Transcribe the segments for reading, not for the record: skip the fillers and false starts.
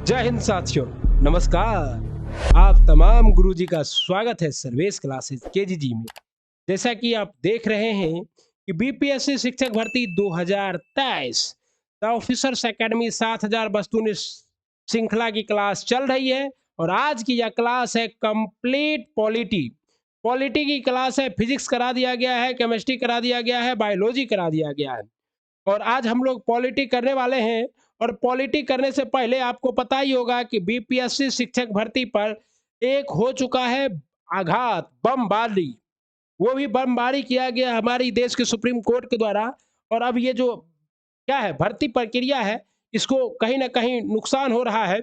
जय हिंद साथियों, नमस्कार। आप तमाम गुरुजी का स्वागत है सर्वेश क्लासेस केजीजी में। जैसा कि आप देख रहे हैं कि बीपीएससी शिक्षक भर्ती 2023 द ऑफिसर्स एकेडमी 7000 वस्तुनिष्ठ श्रृंखला की क्लास चल रही है और आज की यह क्लास है कंप्लीट पॉलिटी। पॉलिटी की क्लास है, फिजिक्स करा दिया गया है, केमिस्ट्री करा दिया गया है, बायोलॉजी करा दिया गया है और आज हम लोग पॉलिटी करने वाले हैं। और पॉलिटी करने से पहले आपको पता ही होगा कि बीपीएससी शिक्षक भर्ती पर एक हो चुका है आघात, बमबारी। वो भी बमबारी किया गया हमारी देश के सुप्रीम कोर्ट के द्वारा। और अब ये जो क्या है भर्ती प्रक्रिया है, इसको कहीं ना कहीं नुकसान हो रहा है।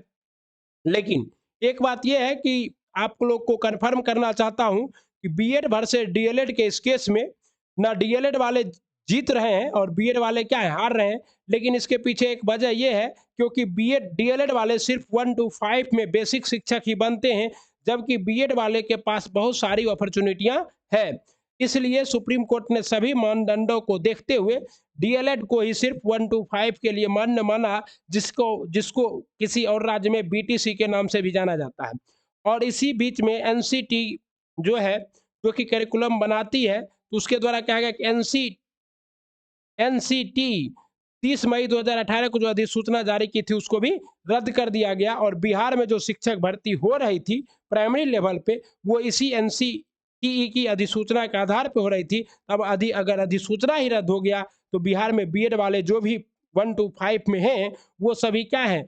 लेकिन एक बात यह है कि आप लोग को कंफर्म करना चाहता हूं कि बीएड वर्सेस डीएलएड के इस केस में ना डीएलएड वाले जीत रहे हैं और बीएड वाले क्या है हार रहे हैं। लेकिन इसके पीछे एक वजह यह है क्योंकि बीएड डीएलएड वाले सिर्फ 1 to 5 में बेसिक शिक्षक ही बनते हैं, जबकि बीएड वाले के पास बहुत सारी अपॉर्चुनिटियां हैं। इसलिए सुप्रीम कोर्ट ने सभी मानदंडों को देखते हुए डीएलएड को ही सिर्फ 1 to 5 के लिए मान्य माना, जिसको जिसको किसी और राज्य में बीटीसी के नाम से भी जाना जाता है। और इसी बीच में एनसीटी जो है, जो कि करिकुलम बनाती है, तो उसके द्वारा क्या है कि एनसीटी 30 मई 2018 को जो अधिसूचना जारी की थी उसको भी रद्द कर दिया गया। और बिहार में जो शिक्षक भर्ती हो रही थी प्राइमरी लेवल पे, वो इसी एनसीटीई की अधिसूचना के आधार पे हो रही थी। अब अगर अधिसूचना ही रद्द हो गया तो बिहार में बीएड वाले जो भी 1 to 5 में हैं, वो सभी क्या है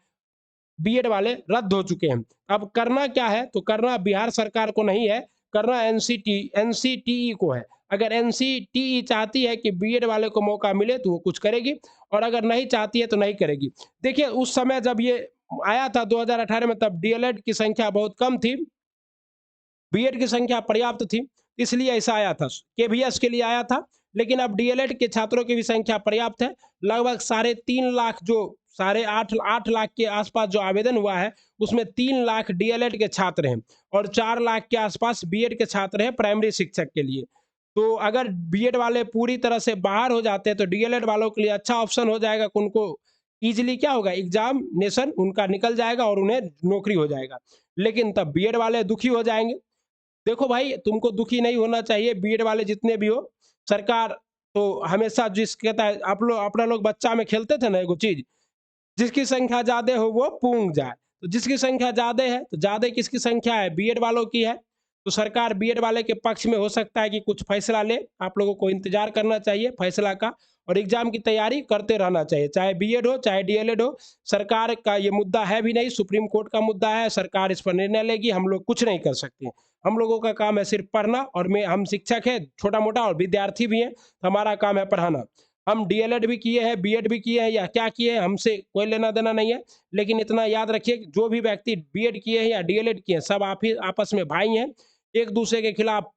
बीएड वाले रद्द हो चुके हैं। अब करना क्या है, तो करना बिहार सरकार को नहीं है, करना एनसीटीई को है। अगर एनसीटीई चाहती है कि बीएड वाले को मौका मिले तो वो कुछ करेगी, और अगर नहीं चाहती है तो नहीं करेगी। देखिए उस समय जब ये आया था 2018 में, तब डीएलएड की संख्या बहुत कम थी, बीएड की संख्या पर्याप्त थी, इसलिए ऐसा आया था। केवीएस के लिए आया था। लेकिन अब डीएलएड के छात्रों की भी संख्या पर्याप्त है। लगभग 3.5 लाख जो 8.5 लाख के आसपास जो आवेदन हुआ है, उसमें 3 लाख डीएलएड के छात्र हैं और 4 लाख के आसपास बीएड के छात्र हैं प्राइमरी शिक्षक के लिए। तो अगर बीएड वाले पूरी तरह से बाहर हो जाते हैं तो डीएलएड वालों के लिए अच्छा ऑप्शन हो जाएगा। उनको इजीली क्या होगा, एग्जामिनेशन उनका निकल जाएगा और उन्हें नौकरी हो जाएगा। लेकिन तब बीएड वाले दुखी हो जाएंगे। देखो भाई, तुमको दुखी नहीं होना चाहिए, बीएड वाले जितने भी हो। सरकार तो हमेशा जिस कहता है, आप लोग अपना लोग बच्चा में खेलते थे ना एगो चीज, जिसकी संख्या ज्यादा हो वो पूंग जाए। तो जिसकी संख्या ज्यादा है, तो ज्यादा किसकी संख्या है, बीएड वालों की है। तो सरकार बीएड वाले के पक्ष में हो सकता है कि कुछ फैसला ले। आप लोगों को इंतजार करना चाहिए फैसला का, और एग्जाम की तैयारी करते रहना चाहिए, चाहे बीएड हो चाहे डीएलएड हो। सरकार का ये मुद्दा है भी नहीं, सुप्रीम कोर्ट का मुद्दा है, सरकार इस पर निर्णय लेगी, हम लोग कुछ नहीं कर सकते। हम लोगों का काम है सिर्फ पढ़ना, और हम शिक्षक है छोटा मोटा और विद्यार्थी भी हैं, तो हमारा काम है पढ़ाना। हम डीएलएड भी किए हैं, बीएड भी किए हैं या क्या किए हैं, हमसे कोई लेना देना नहीं है। लेकिन इतना याद रखिए कि जो भी व्यक्ति बीएड किए हैं या डीएलएड किए हैं, सब आप ही आपस में भाई हैं। एक दूसरे के खिलाफ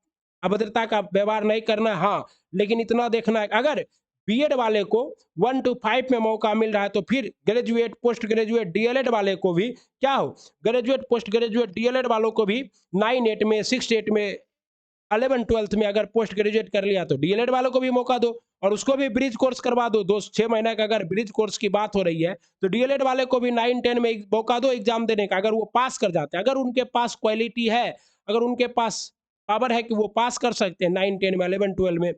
अभद्रता का व्यवहार नहीं करना। हाँ, लेकिन इतना देखना है, अगर बीएड वाले को 1 to 5 में मौका मिल रहा है, तो फिर ग्रेजुएट पोस्ट ग्रेजुएट डीएलएड वाले को भी क्या हो, ग्रेजुएट पोस्ट ग्रेजुएट डीएलएड वालों को भी 9-8 में 6-8 में 11-12 में अगर पोस्ट ग्रेजुएट कर लिया तो डीएलएड वालों को भी मौका दो, और उसको भी ब्रिज कोर्स करवा दो। 2-6 महीने का अगर ब्रिज कोर्स की बात हो रही है, तो डीएलएड वाले को भी 9-10 में मौका दो एग्जाम देने का। अगर वो पास कर जाते हैं, अगर उनके पास क्वालिटी है, अगर उनके पास पावर है कि वो पास कर सकते हैं 9-10 में 11-12 में,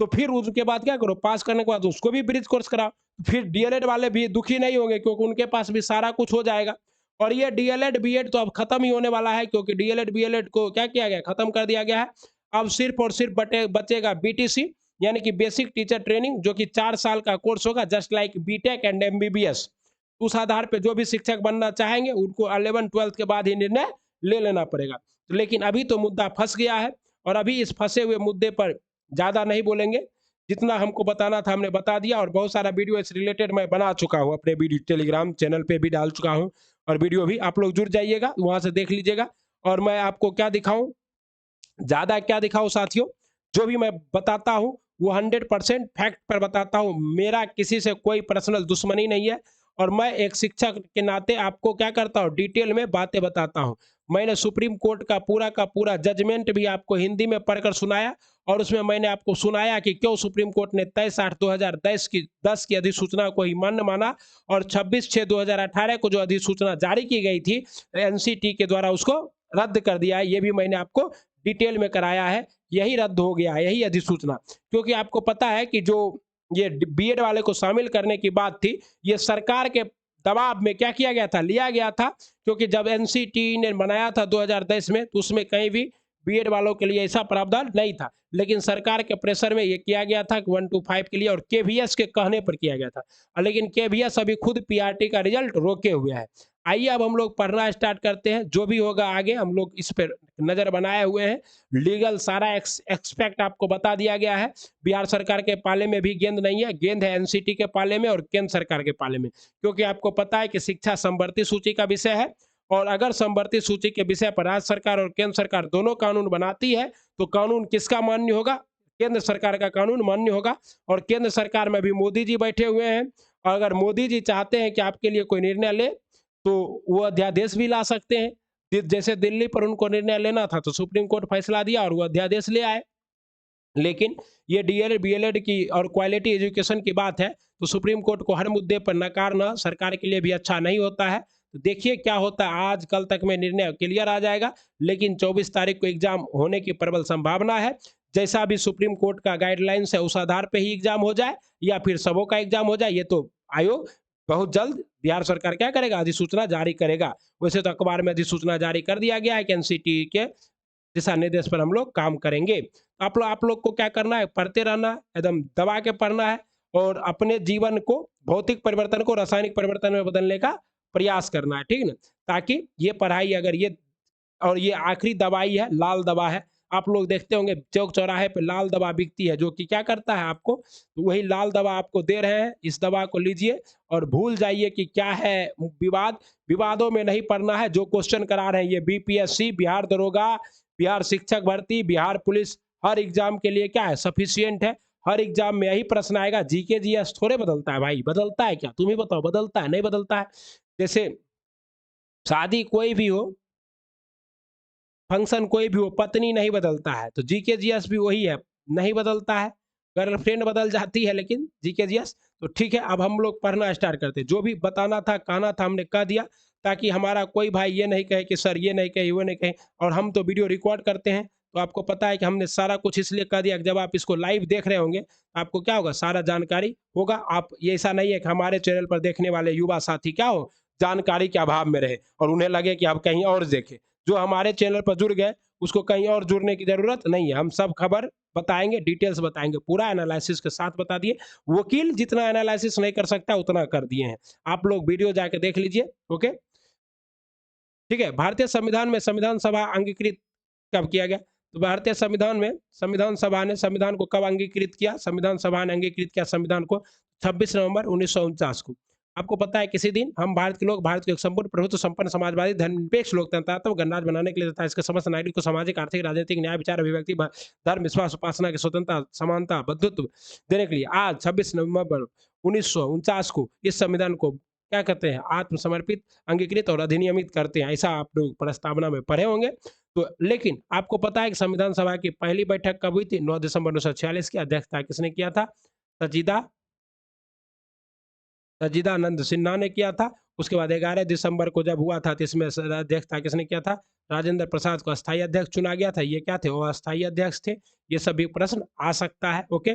तो फिर उसके बाद क्या करो, पास करने के बाद उसको भी ब्रिज कोर्स कराओ। फिर डीएलएड वाले भी दुखी नहीं होंगे क्योंकि उनके पास भी सारा कुछ हो जाएगा। और ये डीएलएड बीएड तो अब खत्म ही होने वाला है, क्योंकि डीएलएड बीएलएड को क्या किया गया, खत्म कर दिया गया है। अब सिर्फ और सिर्फ बचेगा बीटीसी, यानी कि बेसिक टीचर ट्रेनिंग, जो कि 4 साल का कोर्स होगा, just like BTech and MBBS. उस आधार पे जो भी शिक्षक बनना चाहेंगे उनको 11-12 के बाद ही निर्णय ले लेना पड़ेगा। लेकिन अभी तो मुद्दा फंस गया है, और अभी इस फंसे हुए मुद्दे पर ज्यादा नहीं बोलेंगे। जितना हमको बताना था हमने बता दिया, और बहुत सारा वीडियो इस रिलेटेड मैं बना चुका हूँ, अपने वीडियो टेलीग्राम चैनल पे भी डाल चुका हूँ, और वीडियो भी आप लोग जुड़ जाइएगा, वहां से देख लीजिएगा। और मैं आपको क्या दिखाऊं, ज्यादा क्या दिखाऊं साथियों, जो भी मैं बताता हूं वो 100% फैक्ट पर बताता हूं। मेरा किसी से कोई पर्सनल दुश्मनी नहीं है, और मैं एक शिक्षक के नाते आपको क्या करता हूं, डिटेल में बातें बताता हूं। मैंने सुप्रीम कोर्ट का पूरा जजमेंट भी आपको हिंदी में पढ़कर सुनाया, और उसमें मैंने आपको सुनाया कि क्यों सुप्रीम कोर्ट ने 23/8/2010 की अधिसूचना को ही मान्य माना, और 26/6/2018 को जो अधिसूचना जारी की गई थी एनसीटी के द्वारा उसको रद्द कर दिया है। ये भी मैंने आपको डिटेल में कराया है। यही रद्द हो गया है, यही अधिसूचना। क्योंकि आपको पता है कि जो ये बीएड वाले को शामिल करने की बात थी, ये सरकार के दबाव में क्या किया गया था, लिया गया था। क्योंकि जब एनसीटी ने बनाया था 2010 में, तो उसमें कहीं भी बीएड वालों के लिए ऐसा प्रावधान नहीं था, लेकिन सरकार के प्रेशर में ये किया गया था कि 1 to 5 के लिए, और केवीएस के कहने पर किया गया था। लेकिन केवीएस अभी खुद पीआरटी का रिजल्ट रोके हुए है। आइए अब हम लोग पढ़ना स्टार्ट करते हैं। जो भी होगा आगे हम लोग इस पर नजर बनाए हुए हैं। लीगल सारा एक्सपेक्ट आपको बता दिया गया है। बिहार सरकार के पाले में भी गेंद नहीं है, गेंद है एनसीटी के पाले में और केंद्र सरकार के पाले में। क्योंकि आपको पता है कि शिक्षा समवर्ती सूची का विषय है, और अगर समवर्ती सूची के विषय पर राज्य सरकार और केंद्र सरकार दोनों कानून बनाती है, तो कानून किसका मान्य होगा? केंद्र सरकार का कानून मान्य होगा। और केंद्र सरकार में भी मोदी जी बैठे हुए हैं, और अगर मोदी जी चाहते हैं कि आपके लिए कोई निर्णय ले, तो वो अध्यादेश भी ला सकते हैं। जैसे दिल्ली पर उनको निर्णय लेना था, तो सुप्रीम कोर्ट फैसला दिया और वो अध्यादेश ले आए। लेकिन ये डीएलएड बीएलएड की और क्वालिटी एजुकेशन की बात है, तो सुप्रीम कोर्ट को हर मुद्दे पर नकारना सरकार के लिए भी अच्छा नहीं होता है। तो देखिए क्या होता है, आज कल तक में निर्णय क्लियर आ जाएगा, लेकिन 24 तारीख को एग्जाम होने की प्रबल संभावना है। जैसा भी सुप्रीम कोर्ट का गाइडलाइंस है उस आधार पर ही एग्जाम हो जाए, या फिर सबों का एग्जाम हो जाए, ये तो आयोग बहुत जल्द बिहार सरकार क्या करेगा, अधिसूचना जारी करेगा। वैसे तो अखबार में अधिसूचना जारी कर दिया गया है कि एनसीटी के दिशा निर्देश पर हम लोग काम करेंगे। आप लोग को क्या करना है, पढ़ते रहना है, एकदम दबा के पढ़ना है, और अपने जीवन को भौतिक परिवर्तन को रासायनिक परिवर्तन में बदलने का प्रयास करना है, ठीक है ना। ताकि ये पढ़ाई, अगर ये और ये आखिरी दवाई है, लाल दवा है। आप लोग देखते होंगे चौक चौराहे पे लाल दवा बिकती है, जो कि क्या करता है आपको, तो वही लाल दवा आपको दे रहे हैं। इस दवा को लीजिए और भूल जाइए कि क्या है विवाद। विवादों में नहीं पढ़ना है। जो क्वेश्चन करा रहे हैं ये बीपीएससी, बिहार दरोगा, बिहार शिक्षक भर्ती, बिहार पुलिस, हर एग्जाम के लिए क्या है, सफिशियंट है। हर एग्जाम में यही प्रश्न आएगा। जीके जीएस थोड़े बदलता है भाई, बदलता है क्या? तुम ही बताओ, बदलता है? नहीं बदलता है। जैसे शादी कोई भी हो, फंक्शन कोई भी हो, पत्नी नहीं बदलता है, तो जीके जीएस भी वही है, नहीं बदलता है। गर्लफ्रेंड बदल जाती है, लेकिन जीके जीएस तो ठीक है। अब हम लोग पढ़ना स्टार्ट करते हैं। जो भी बताना था, कहना था, हमने कह दिया, ताकि हमारा कोई भाई ये नहीं कहे कि सर ये नहीं कहे, वो नहीं कहे। और हम तो वीडियो रिकॉर्ड करते हैं, तो आपको पता है कि हमने सारा कुछ इसलिए कह दिया कि जब आप इसको लाइव देख रहे होंगे, आपको क्या होगा, सारा जानकारी होगा। आप ये ऐसा नहीं है कि हमारे चैनल पर देखने वाले युवा साथी क्या हो, जानकारी के अभाव में रहे और उन्हें लगे कि आप कहीं और देखें। जो हमारे चैनल पर जुड़ गए, उसको कहीं और जुड़ने की जरूरत नहीं है। हम सब खबर बताएंगे, डिटेल्स बताएंगे, पूरा एनालिसिस के साथ बता दिए। वकील जितना एनालिसिस नहीं कर सकता उतना कर दिए हैं। आप लोग वीडियो जाके देख लीजिए। ओके, ठीक है। भारतीय संविधान में संविधान सभा अंगीकृत कब किया गया? तो भारतीय संविधान में संविधान सभा ने संविधान को कब अंगीकृत किया? संविधान सभा ने अंगीकृत किया संविधान को 26 नवंबर 1949 को। आपको पता है किसी दिन हम भारत के लोग भारत को एक संपूर्ण प्रभुत्व संपन्न समाजवादी धर्मनिरपेक्ष लोकतंत्रात्मक गणराज्य बनाने के लिए तथा इसके समस्त नागरिक को सामाजिक आर्थिक राजनीतिक न्याय विचार अभिव्यक्ति धर्म विश्वास उपासना की स्वतंत्रता समानता बंधुत्व देने के लिए आज 26 नवंबर 1949 को इस संविधान को क्या कहते हैं, आत्मसमर्पित, अंगीकृत और अधिनियमित करते हैं। ऐसा आप लोग प्रस्तावना में पढ़े होंगे। तो लेकिन आपको पता है कि संविधान सभा की पहली बैठक कब हुई थी? 9 दिसंबर 1946 की। अध्यक्षता किसने किया था? सज्जिदानंद सिन्हा ने किया था। उसके बाद 11 दिसंबर को जब हुआ था, तो इसमें अध्यक्षता किसने किया था? राजेंद्र प्रसाद को अस्थायी अध्यक्ष चुना गया था। ये क्या थे? वो अस्थायी अध्यक्ष थे। ये सभी प्रश्न आ सकता है। ओके,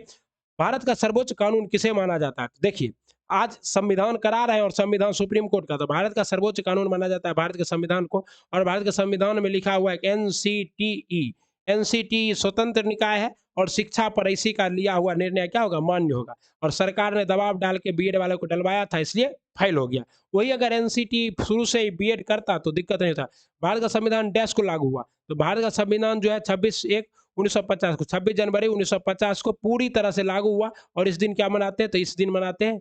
भारत का सर्वोच्च कानून किसे माना जाता है? देखिए, आज संविधान करा रहे हैं और संविधान सुप्रीम कोर्ट का, तो भारत का सर्वोच्च कानून माना जाता है भारत के संविधान को। और भारत के संविधान में लिखा हुआ है कि एनसीटीई, एनसीटी स्वतंत्र निकाय है और शिक्षा पर इसी का लिया हुआ निर्णय क्या होगा, मान्य होगा। और सरकार ने दबाव डाल के बीएड वालों को डलवाया था, इसलिए फेल हो गया। वही अगर एनसीटी शुरू से ही बीएड करता तो दिक्कत नहीं था। भारत का संविधान डैश को लागू हुआ, तो भारत का संविधान जो है 26/1/1950 को, 26 जनवरी 1950 को पूरी तरह से लागू हुआ। और इस दिन क्या मनाते हैं? तो इस दिन मनाते हैं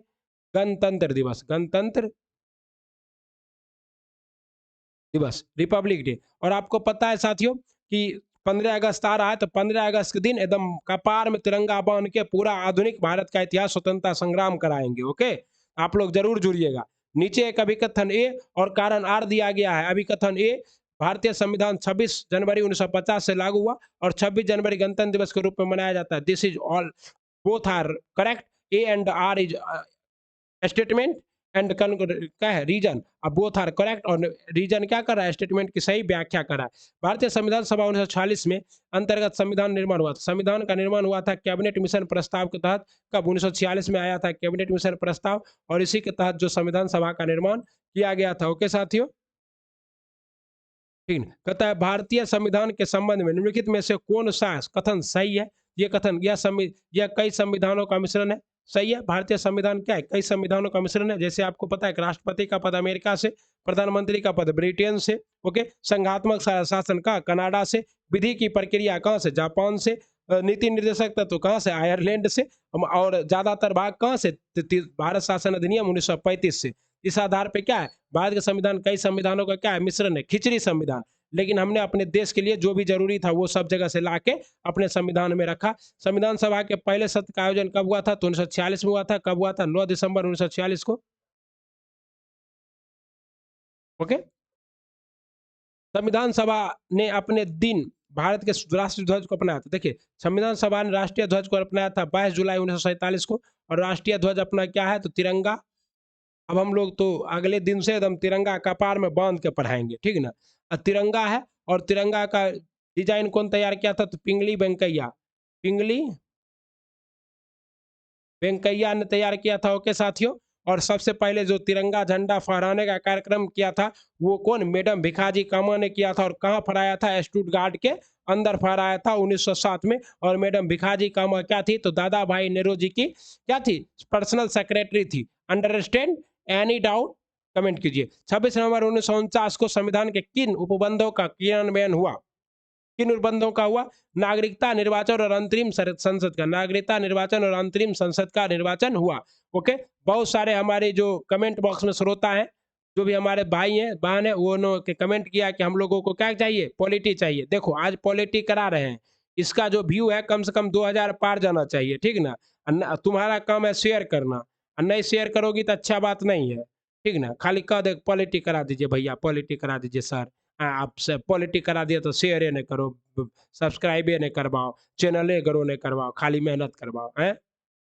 गणतंत्र दिवस, गणतंत्र दिवस, रिपब्लिक डे। और आपको पता है साथियों कि 15 अगस्त आ रहा है, तो 15 अगस्त के दिन एकदम कपार में तिरंगा बांध के पूरा आधुनिक भारत का इतिहास स्वतंत्रता संग्राम कराएंगे। ओके, आप लोग जरूर जुड़िएगा। नीचे एक अभिकथन ए और कारण आर दिया गया है। अभिकथन ए, भारतीय संविधान 26 जनवरी 1950 से लागू हुआ और 26 जनवरी गणतंत्र दिवस के रूप में मनाया जाता है। This is all both are correct. A and R is statement and क्या है रीजन, अब बोथ आर करेक्ट और रीजन क्या कर रहा है, स्टेटमेंट की सही व्याख्या कर रहा है। भारतीय संविधान सभा 1946 में अंतर्गत संविधान निर्माण हुआ था। संविधान का निर्माण हुआ था कैबिनेट मिशन प्रस्ताव के तहत। कब? 1946 में आया था कैबिनेट मिशन प्रस्ताव और इसी के तहत जो संविधान सभा का निर्माण किया गया था। ओके साथियों, ठीक है। कहता है भारतीय संविधान के संबंध में निम्नलिखित में से कौन सा कथन सही है? ये कथन यह कई संविधानों का मिश्रण है। सही है, भारतीय संविधान क्या है? कई संविधानों का मिश्रण है। जैसे आपको पता है कि राष्ट्रपति का पद अमेरिका से, प्रधानमंत्री का पद ब्रिटेन से, ओके, संघात्मक शासन का कनाडा से, विधि की प्रक्रिया कहाँ से? जापान से, नीति निर्देशक तत्व कहाँ से? आयरलैंड से, और ज्यादातर भाग कहाँ से? भारत शासन अधिनियम 1935 से। इस आधार पे क्या है, भारत का संविधान कई संविधानों का क्या है? मिश्रण है, खिचड़ी संविधान। लेकिन हमने अपने देश के लिए जो भी जरूरी था वो सब जगह से लाके अपने संविधान में रखा। संविधान सभा के पहले सत्र का आयोजन कब हुआ था? तो 1946 में हुआ था। कब हुआ था? 9 दिसंबर 1946 को। ओके, संविधान सभा ने अपने दिन भारत के राष्ट्रीय ध्वज को अपनाया था। देखिए, संविधान सभा ने राष्ट्रीय ध्वज को अपनाया था 22 जुलाई 1947 को। और राष्ट्रीय ध्वज अपना क्या है? तो तिरंगा। अब हम लोग तो अगले दिन से एकदम तिरंगा कपार में बांध के पढ़ाएंगे, ठीक है ना। तिरंगा है और तिरंगा का डिजाइन कौन तैयार किया था? तो पिंगली वेंकैया, पिंगली वेंकैया ने तैयार किया था। ओके साथियों, और सबसे पहले जो तिरंगा झंडा फहराने का कार्यक्रम किया था वो कौन? मैडम भिखाजी कामा ने किया था। और कहाँ फहराया था? स्टुटगार्ट के अंदर फहराया था 1907 में। और मैडम भिखाजी कामा क्या थी? तो दादा भाई नेहरू जी की क्या थी? पर्सनल सेक्रेटरी थी। अंडरस्टैंड? Any doubt? कमेंट कीजिए। 26 नवंबर 1949 को संविधान के किन उपबंधों का क्रियान्वयन हुआ? किन उपबंधों का हुआ? नागरिकता, निर्वाचन और अंतरिम संसद का। नागरिकता, निर्वाचन और अंतरिम संसद का निर्वाचन हुआ। ओके, बहुत सारे हमारे जो कमेंट बॉक्स में श्रोता हैं, जो भी हमारे भाई हैं बहन है, वो उन्होंने कमेंट किया कि हम लोगों को क्या चाहिए? पॉलिटी चाहिए। देखो, आज पॉलिटी करा रहे हैं, इसका जो व्यू है कम से कम 2000 पार जाना चाहिए, ठीक ना। तुम्हारा काम है शेयर करना, और नहीं शेयर करोगी तो अच्छा बात नहीं है, ठीक ना। खाली कह दे पॉलिटी करा दीजिए भैया, पॉलिटी करा दीजिए सर। आपसे पॉलिटी करा दिया तो शेयर नहीं करो, सब्सक्राइब नहीं करवाओ, चैनल करो नहीं करवाओ, खाली मेहनत करवाओ हैं।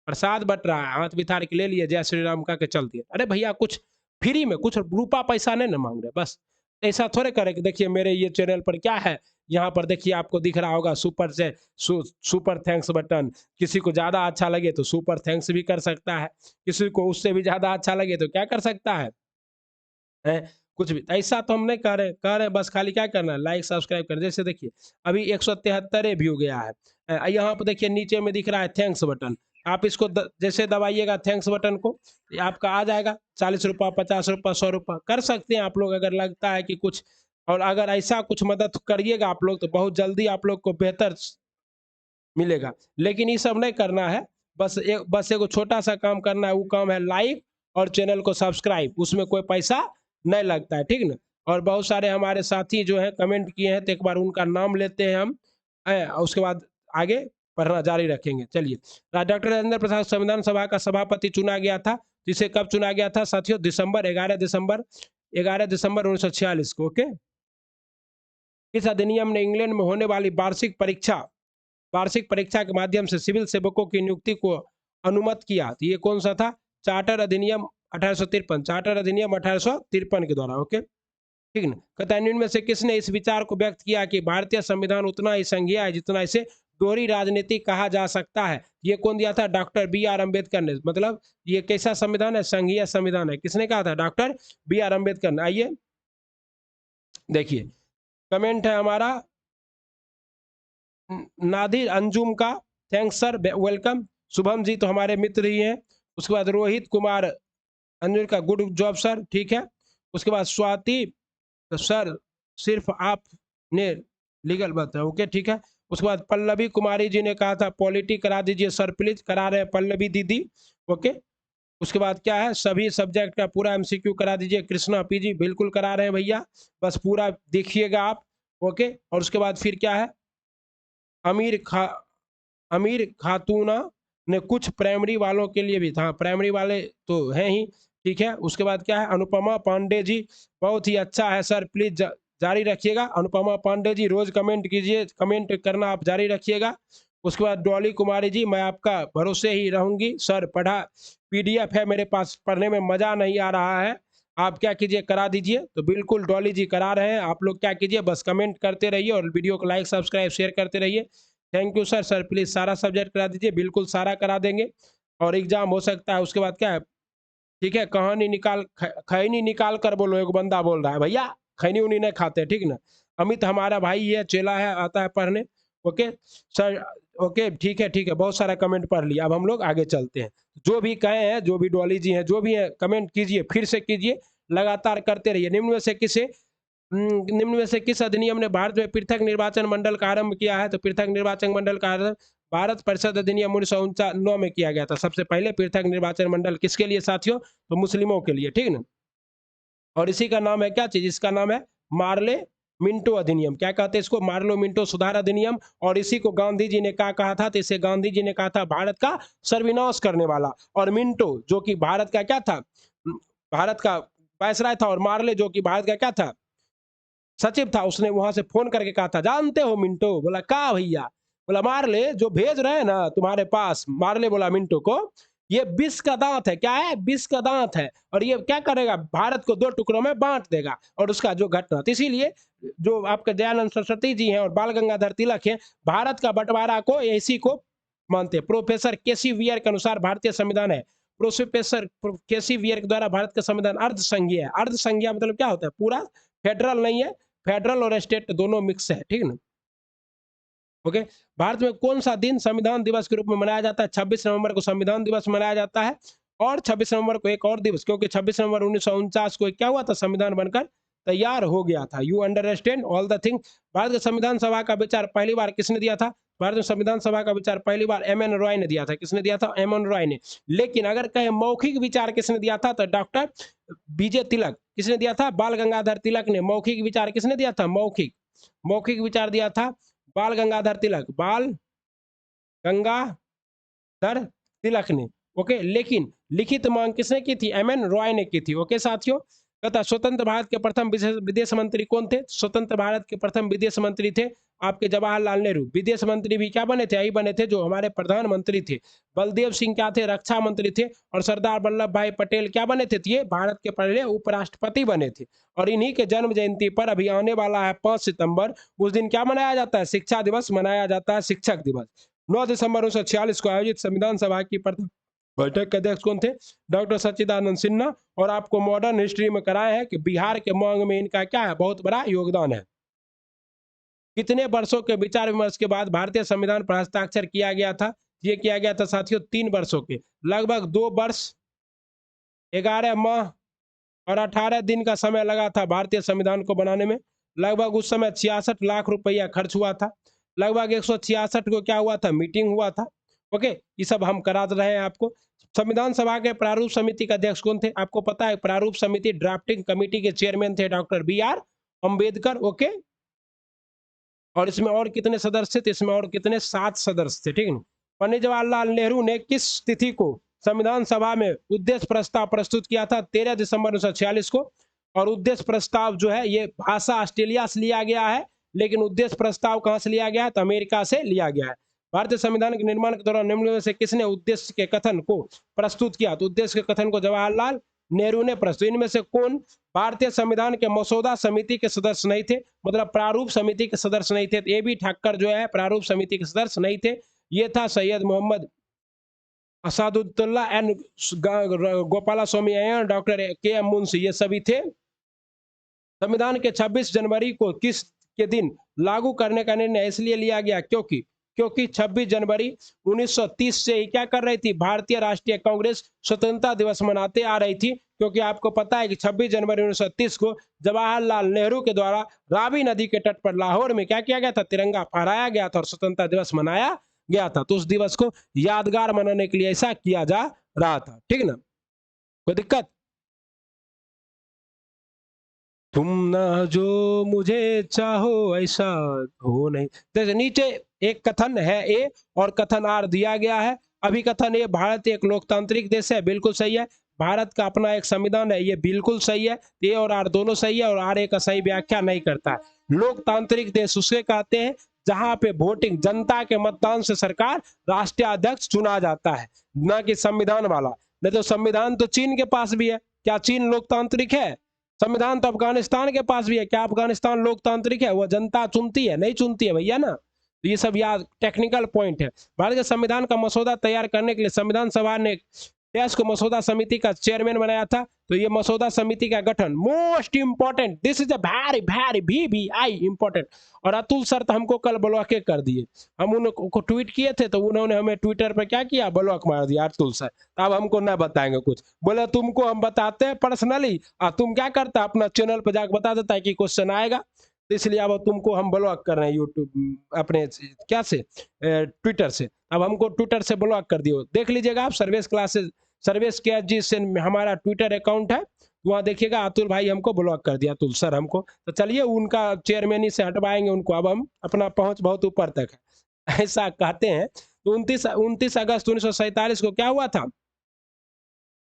प्रसाद बट रहा है, हाथ बिथार के ले लिए, जय श्री राम का के चल दिए। अरे भैया, कुछ फ्री में, कुछ रुपा पैसा नहीं ना मांग रहे, बस ऐसा थोड़े करे कि देखिए मेरे ये चैनल पर क्या है, यहाँ पर देखिए आपको दिख रहा होगा सुपर से सुपर थैंक्स बटन। किसी को ज्यादा अच्छा लगे तो सुपर थैंक्स भी कर सकता है, किसी को उससे भी ज्यादा अच्छा लगे तो क्या कर सकता है? कुछ भी ऐसा तो हम नहीं कह रहे बस खाली क्या करना है? लाइक सब्सक्राइब कर। जैसे देखिए अभी 173 व्यू गया है। यहाँ पर देखिए नीचे में दिख रहा है थैंक्स बटन। आप इसको जैसे दबाइएगा थैंक्स बटन को, आपका आ जाएगा 40 रुपया, 50 रुपया, 100 रुपया कर सकते हैं आप लोग, अगर लगता है कि कुछ। और अगर ऐसा कुछ मदद करिएगा आप लोग तो बहुत जल्दी आप लोग को बेहतर मिलेगा। लेकिन ये सब नहीं करना है, बस एक छोटा सा काम करना है, वो काम है लाइक और चैनल को सब्सक्राइब, उसमें कोई पैसा नहीं लगता है, ठीक ना। और बहुत सारे हमारे साथी जो है कमेंट किए हैं, तो एक बार उनका नाम लेते हैं हम, और उसके बाद आगे पढ़ना जारी रखेंगे। चलिए, डॉक्टर राजेंद्र प्रसाद संविधान सभा का सभापति चुना गया था। जिसे कब चुना गया था साथियों? 11 दिसंबर 1946 को। ओके, इस अधिनियम ने इंग्लैंड में होने वाली वार्षिक परीक्षा के माध्यम से सिविल सेवकों की नियुक्ति को अनुमत किया। तो ये कौन सा था? चार्टर अधिनियम 1853, चार्टर अधिनियम 1853 के द्वारा। ओके, ठीक ना। कहता है निम्न में से किसने इस विचार को व्यक्त किया कि भारतीय संविधान उतना ही संघीय है जितना इसे दोहरी राजनीति कहा जा सकता है? ये कौन दिया था? डॉक्टर बी आर अम्बेडकर ने। मतलब ये कैसा संविधान है? संघीय संविधान है। किसने कहा था? डॉक्टर बी आर अम्बेडकर ने। आइए देखिए, कमेंट है हमारा नादिर अंजुम का, thanks sir, welcome. Shubham ji तो हमारे मित्र ही हैं। उसके बाद रोहित कुमार अंजुम का, गुड जॉब सर, ठीक है। उसके बाद स्वाति सर, सिर्फ आपने लीगल बात है, ओके ठीक है। उसके बाद पल्लवी कुमारी जी ने कहा था पॉलिटी करा दीजिए सर प्लीज, करा रहे हैं पल्लवी दीदी। ओके, उसके बाद क्या है? सभी सब्जेक्ट का पूरा एमसीक्यू करा दीजिए, कृष्णा पीजी बिल्कुल करा रहे हैं भैया, बस पूरा देखिएगा आप। ओके, और उसके बाद फिर क्या है? अमीर खातूना ने कुछ प्राइमरी वालों के लिए भी था, प्राइमरी वाले तो हैं ही, ठीक है। उसके बाद क्या है? अनुपमा पांडे जी, बहुत ही अच्छा है सर, प्लीज जारी रखिएगा। अनुपमा पांडे जी रोज कमेंट कीजिए, कमेंट करना आप जारी रखिएगा। उसके बाद डॉली कुमारी जी, मैं आपका भरोसे ही रहूंगी सर, पढ़ा पीडीएफ है मेरे पास, पढ़ने में मजा नहीं आ रहा है, आप क्या कीजिए करा दीजिए। तो बिल्कुल डॉली जी करा रहे हैं, आप लोग क्या कीजिए बस कमेंट करते रहिए और वीडियो को लाइक सब्सक्राइब शेयर करते रहिए। Thank you sir. Sir please सारा सब्जेक्ट करा दीजिए, बिल्कुल सारा करा देंगे और एग्जाम हो सकता है। उसके बाद क्या है, ठीक है, कहानी निकाल खैनी निकाल कर बोलो, एक बंदा बोल रहा है भैया खैनी उनी नहीं खाते, ठीक ना। अमित हमारा भाई है, चेला है, आता है पढ़ने। ओके सर, ओके ठीक है ठीक है, बहुत सारा कमेंट पढ़ लिया, अब हम लोग आगे चलते हैं। जो भी कहे हैं, जो भी डॉली जी हैं, जो भी है कमेंट कीजिए, फिर से कीजिए, लगातार करते रहिए। निम्न में से किस अधिनियम ने भारत में पृथक निर्वाचन मंडल का आरंभ किया है? तो पृथक निर्वाचन मंडल का आरंभ भारत परिषद अधिनियम 1959 में किया गया था। सबसे पहले पृथक निर्वाचन मंडल किसके लिए साथियों? तो मुस्लिमों के लिए, ठीक ना। और इसी का नाम है क्या चीज, इसका नाम है मार्ले मिंटो अधिनियम। क्या कहते हैं इसको? मार्लो मिंटो सुधार अधिनियम। और इसी को गांधी जी ने क्या कहा था? तो इसे गांधी जी ने कहा था भारत का सर्वनाश करने वाला। और मिंटो जो कि भारत का क्या था, भारत का वायसराय था, और मार्ले जो कि भारत का क्या था, सचिव था, उसने वहां से फोन करके कहा था, जानते हो मिंटो? बोला का भैया? बोला मार्ले जो भेज रहे हैं ना तुम्हारे पास, मार्ले बोला मिंटो को, ये विष का दांत है। क्या है? विष का दांत है, और ये क्या करेगा, भारत को दो टुकड़ों में बांट देगा। और उसका जो घटना, तो इसीलिए जो आपके दयानंद सरस्वती जी हैं और बाल गंगाधर तिलक हैं, भारत का बंटवारा को इसी को मानते हैं। प्रोफेसर केसी वियर के अनुसार भारतीय संविधान है, प्रोफेसर केसी वियर के द्वारा भारत का संविधान अर्ध संघीय है। अर्ध संघीय मतलब क्या होता है? पूरा फेडरल नहीं है, फेडरल और स्टेट दोनों मिक्स है, ठीक ना। ओके, भारत में कौन सा दिन संविधान दिवस के रूप में मनाया जाता है? 26 नवंबर को संविधान दिवस मनाया जाता है। और 26 नवंबर को एक और दिवस, क्योंकि 26 नवंबर 1949 को क्या हुआ था, संविधान बनकर तैयार हो गया था। You understand all the thing. Bharat के संविधान सभा का विचार पहली बार किसने दिया था? भारत में संविधान सभा का विचार पहली बार एम एन रॉय ने दिया था। किसने दिया था? एम एन रॉय ने। लेकिन अगर कहे मौखिक विचार किसने दिया था, तो डॉक्टर बीजे तिलक। किसने दिया था? बाल गंगाधर तिलक ने। मौखिक विचार किसने दिया था? मौखिक मौखिक विचार दिया था बाल गंगाधर तिलक, बाल गंगाधर तिलक ने। ओके, लेकिन लिखित मांग किसने की थी? एम एन रॉय ने की थी। ओके साथियों, तथा स्वतंत्र भारत के प्रथम विदेश मंत्री कौन थे? स्वतंत्र भारत के प्रथम विदेश मंत्री थे आपके जवाहरलाल नेहरू। विदेश मंत्री भी क्या बने थे? यही बने थे जो हमारे प्रधानमंत्री थे। बलदेव सिंह क्या थे? रक्षा मंत्री थे। और सरदार वल्लभ भाई पटेल क्या बने थे? ये भारत के पहले उपराष्ट्रपति बने थे। और इन्हीं के जन्म जयंती पर अभी आने वाला है 5 सितंबर, उस दिन क्या मनाया जाता है? शिक्षा दिवस मनाया जाता है, शिक्षक दिवस। 9 दिसंबर 1946 को आयोजित संविधान सभा की प्रथम बैठक के अध्यक्ष कौन थे? डॉक्टर सच्चिदानंद सिन्हा। और आपको मॉडर्न हिस्ट्री में कराया है कि बिहार के मांग में इनका क्या है? बहुत बड़ा योगदान है। कितने वर्षों के विचार विमर्श के बाद भारतीय संविधान पर हस्ताक्षर किया गया था? ये किया गया था साथियों 3 वर्षों के, लगभग 2 वर्ष 11 माह और 18 दिन का समय लगा था भारतीय संविधान को बनाने में। लगभग उस समय 66 लाख रुपया खर्च हुआ था। लगभग 166 को क्या हुआ था? मीटिंग हुआ था। ओके, ये सब हम करा रहे हैं आपको। संविधान सभा के प्रारूप समिति के अध्यक्ष कौन थे? आपको पता है, प्रारूप समिति ड्राफ्टिंग कमेटी के चेयरमैन थे doctor B R Ambedkar. Okay, और इसमें और कितने सदस्य थे? इसमें और कितने? 7 सदस्य थे, ठीक है। पंडित जवाहरलाल नेहरू ने किस तिथि को संविधान सभा में उद्देश्य प्रस्ताव प्रस्तुत किया था? 13 दिसंबर 1946 को। और उद्देश्य प्रस्ताव जो है ये भाषा ऑस्ट्रेलिया से लिया गया है, लेकिन उद्देश्य प्रस्ताव कहां से लिया गया है? तो अमेरिका से लिया गया है। भारतीय संविधान के निर्माण के दौरान निम्न में से किसने उद्देश्य के कथन को प्रस्तुत किया? तो उद्देश्य के कथन को जवाहरलाल नेहरू ने प्रस्तुत। इनमें से कौन भारतीय संविधान के मसौदा समिति के सदस्य नहीं थे? मतलब प्रारूप समिति के सदस्य नहीं थे। ए बी ठक्कर जो है प्रारूप समिति के सदस्य नहीं थे। ये था Syed Mohammad Asaduddaula and Gopala Swami Iyer, doctor K M Munshi, ये सभी थे। संविधान के 26 जनवरी को किस के दिन लागू करने का निर्णय इसलिए लिया गया क्योंकि 26 जनवरी 1930 से ही क्या कर रही थी? भारतीय राष्ट्रीय कांग्रेस स्वतंत्रता दिवस मनाते आ रही थी। क्योंकि आपको पता है कि 26 जनवरी 1930 को जवाहरलाल नेहरू के द्वारा रावी नदी के तट पर लाहौर में क्या किया गया था? तिरंगा फहराया गया था और स्वतंत्रता दिवस मनाया गया था। तो उस दिवस को यादगार मनाने के लिए ऐसा किया जा रहा था, ठीक ना। कोई दिक्कत? तुम ना जो मुझे चाहो ऐसा हो नहीं। जैसे नीचे एक कथन है ए और कथन आर दिया गया है। अभी कथन ए, भारत एक लोकतांत्रिक देश है, बिल्कुल सही है। भारत का अपना एक संविधान है, ये बिल्कुल सही है। ए और आर दोनों सही है और आर ए का सही व्याख्या नहीं करता है। लोकतांत्रिक देश उसके कहते हैं जहां पे वोटिंग, जनता के मतदान से सरकार राष्ट्रीय अध्यक्ष चुना जाता है, ना कि संविधान वाला। नहीं तो संविधान तो चीन के पास भी है, क्या चीन लोकतांत्रिक है? संविधान तो अफगानिस्तान के पास भी है, क्या अफगानिस्तान लोकतांत्रिक है? वह जनता चुनती है? नहीं चुनती है भैया ना। तो ये सब याद टेक्निकल पॉइंट है। भारत के संविधान का मसौदा तैयार करने के लिए संविधान सभा ने देश को मसौदा समिति का चेयरमैन बनाया था। तो ये मसौदा समिति का गठन most important, this is a very very V I important. और अतुल सर तो हमको कल ब्लॉक कर दिए, हम उनको ट्वीट किए थे तो उन्होंने हमें ट्विटर पर क्या किया, ब्लॉक मार दिया अतुल सर। तो अब हमको ना बताएंगे कुछ, बोले तुमको हम बताते हैं पर्सनली, तुम क्या करता अपना चैनल पर जाकर बता देता है कि क्वेश्चन आएगा, तो इसलिए अब तुमको हम ब्लॉक कर रहे हैं यूट्यूब अपने क्या से ट्विटर से। अब हमको ट्विटर से ब्लॉक कर दियो, देख लीजिएगा आप सर्वेश क्लासेस, सर्वेश के जी से हमारा ट्विटर अकाउंट है, वहाँ देखिएगा अतुल भाई हमको ब्लॉक कर दिया, अतुल सर हमको। तो चलिए उनका चेयरमैनी से हटवाएंगे उनको, अब हम अपना पहुंच बहुत ऊपर तक है ऐसा कहते हैं। तो 29 अगस्त 1947 को क्या हुआ था,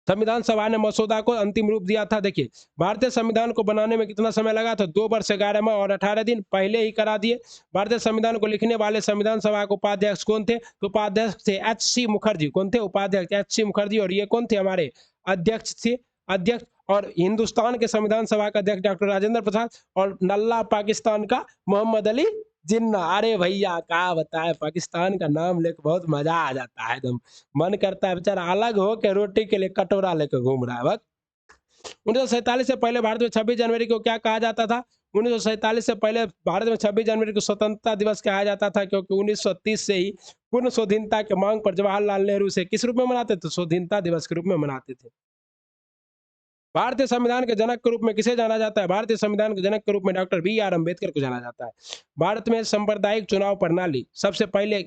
संविधान सभा ने मसौदा को अंतिम रूप दिया था। देखिए भारतीय संविधान को बनाने में कितना समय लगा था, 2 वर्ष 11 माह और 18 दिन पहले ही करा दिए। भारतीय संविधान को लिखने वाले संविधान सभा के उपाध्यक्ष कौन थे, तो उपाध्यक्ष थे एच.सी. मुखर्जी। कौन थे उपाध्यक्ष? एच.सी. मुखर्जी। और ये कौन थे हमारे अध्यक्ष थे, अध्यक्ष। और हिंदुस्तान के संविधान सभा का अध्यक्ष डॉक्टर राजेंद्र प्रसाद, और नल्ला पाकिस्तान का मोहम्मद अली जिन्ना। अरे भैया क्या बताए, पाकिस्तान का नाम लेकर बहुत मजा आ जाता है, एकदम मन करता है बेचारा अलग हो के रोटी के लिए कटोरा लेकर घूम रहा है। वक्त 1947 से पहले भारत में 26 जनवरी को क्या कहा जाता था, 1947 से पहले भारत में 26 जनवरी को स्वतंत्रता दिवस कहा जाता था, क्योंकि 1930 से ही पूर्ण स्वाधीनता की मांग पर जवाहरलाल नेहरू से किस रूप में मनाते थे, स्वाधीनता दिवस के रूप में मनाते थे। भारतीय संविधान के जनक के रूप में किसे जाना जाता है, भारतीय संविधान के जनक के रूप में डॉक्टर बी.आर. अम्बेडकर को जाना जाता है। भारत में सांप्रदायिक चुनाव प्रणाली सबसे पहले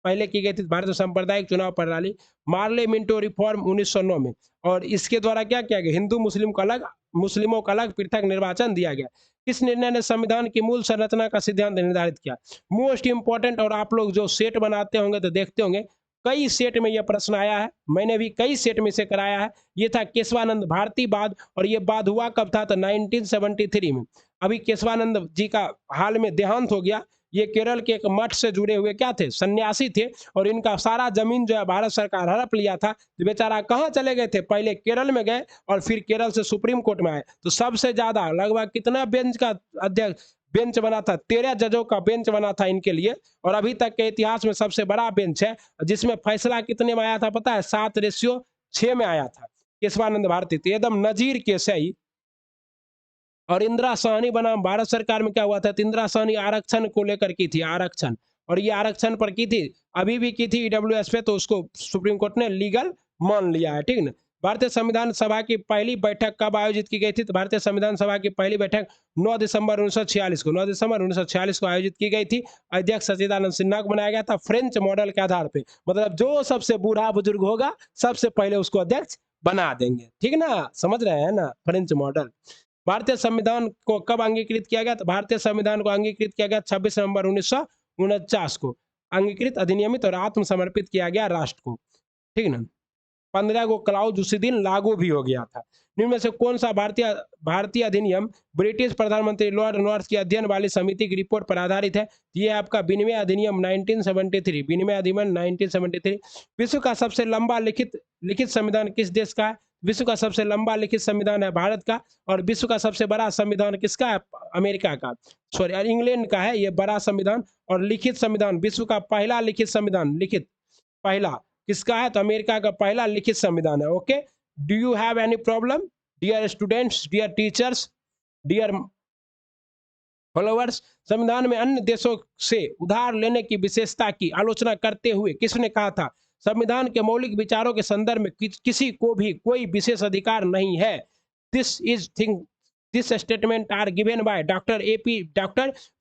पहले की गई थी, भारत में सांप्रदायिक चुनाव प्रणाली मार्ले मिंटो रिफॉर्म 1909 में। और इसके द्वारा क्या किया गया, हिंदू मुस्लिम को अलग, मुस्लिमों का अलग पृथक निर्वाचन दिया गया। किस निर्णय ने संविधान की मूल संरचना का सिद्धांत निर्धारित किया, मोस्ट इंपॉर्टेंट। और आप लोग जो सेट बनाते होंगे तो देखते होंगे कई सेट में यह प्रश्न आया है, मैंने भी कई सेट में से कराया है। ये था केशवानंद भारती बाद, और ये बाद हुआ कब था, तो 1973 में। अभी केशवानंद जी का हाल में देहांत हो गया। ये केरल के एक मठ से जुड़े हुए क्या थे, सन्यासी थे, और इनका सारा जमीन जो है भारत सरकार हड़प लिया था। तो बेचारा कहाँ चले गए थे, पहले केरल में गए और फिर केरल से सुप्रीम कोर्ट में आए। तो सबसे ज्यादा लगभग कितना बेंच का अध्यक्ष बेंच बना था, 13 जजों का बेंच बना था इनके लिए। और अभी तक के इतिहास में सबसे बड़ा बेंच है, जिसमें फैसला कितने में आया था पता है, 7:6 में आया था केशवानंद भारती। तो एकदम नजीर केस है। और इंदिरा साहनी बनाम भारत सरकार में क्या हुआ था, तो इंदिरा साहनी आरक्षण को लेकर की थी, आरक्षण, और ये आरक्षण पर की थी, अभी भी की थी ईडब्ल्यूएस पे, तो उसको सुप्रीम कोर्ट ने लीगल मान लिया है, ठीक ना। भारतीय संविधान सभा की पहली बैठक कब आयोजित की गई थी, तो भारतीय संविधान सभा की पहली बैठक 9 दिसंबर 1946 को, 9 दिसंबर 1946 को आयोजित की गई थी। अध्यक्ष सच्चिदानंद सिन्हा को बनाया गया था फ्रेंच मॉडल के आधार पे, मतलब जो सबसे बूढ़ा बुजुर्ग होगा सबसे पहले उसको अध्यक्ष बना देंगे, ठीक ना, समझ रहे हैं ना, फ्रेंच मॉडल। भारतीय संविधान को कब अंगीकृत किया गया, तो भारतीय संविधान को अंगीकृत किया गया 26 नवंबर 1949 को, अंगीकृत, अधिनियमित और आत्मसमर्पित किया गया राष्ट्र को, ठीक ना। 15 को क्लाउज उसी दिन लागू भी हो गया था। निम्न में से कौन सा भारतीय भारतीय अधिनियम ब्रिटिश प्रधानमंत्री लॉर्ड नॉर्थ की अध्ययन वाली समिति की रिपोर्ट पर आधारित है, ये आपका विनिमय अधिनियम 1973, विनिमय अधिनियम 1973। विश्व का सबसे लंबा लिखित संविधान किस देश का है, विश्व का सबसे लंबा लिखित संविधान है भारत का। और विश्व का सबसे बड़ा संविधान किसका है, अमेरिका का, सॉरी इंग्लैंड का है ये बड़ा संविधान। और लिखित संविधान, विश्व का पहला लिखित संविधान, लिखित पहला किसका है, तो अमेरिका का पहला लिखित संविधान है। Okay, do you have any problem dear students, dear teachers, dear followers. संविधान में अन्य देशों से उधार लेने की विशेषता की आलोचना करते हुए किसने कहा था, संविधान के मौलिक विचारों के संदर्भ में किसी को भी कोई विशेष अधिकार नहीं है। This statement are given by doctor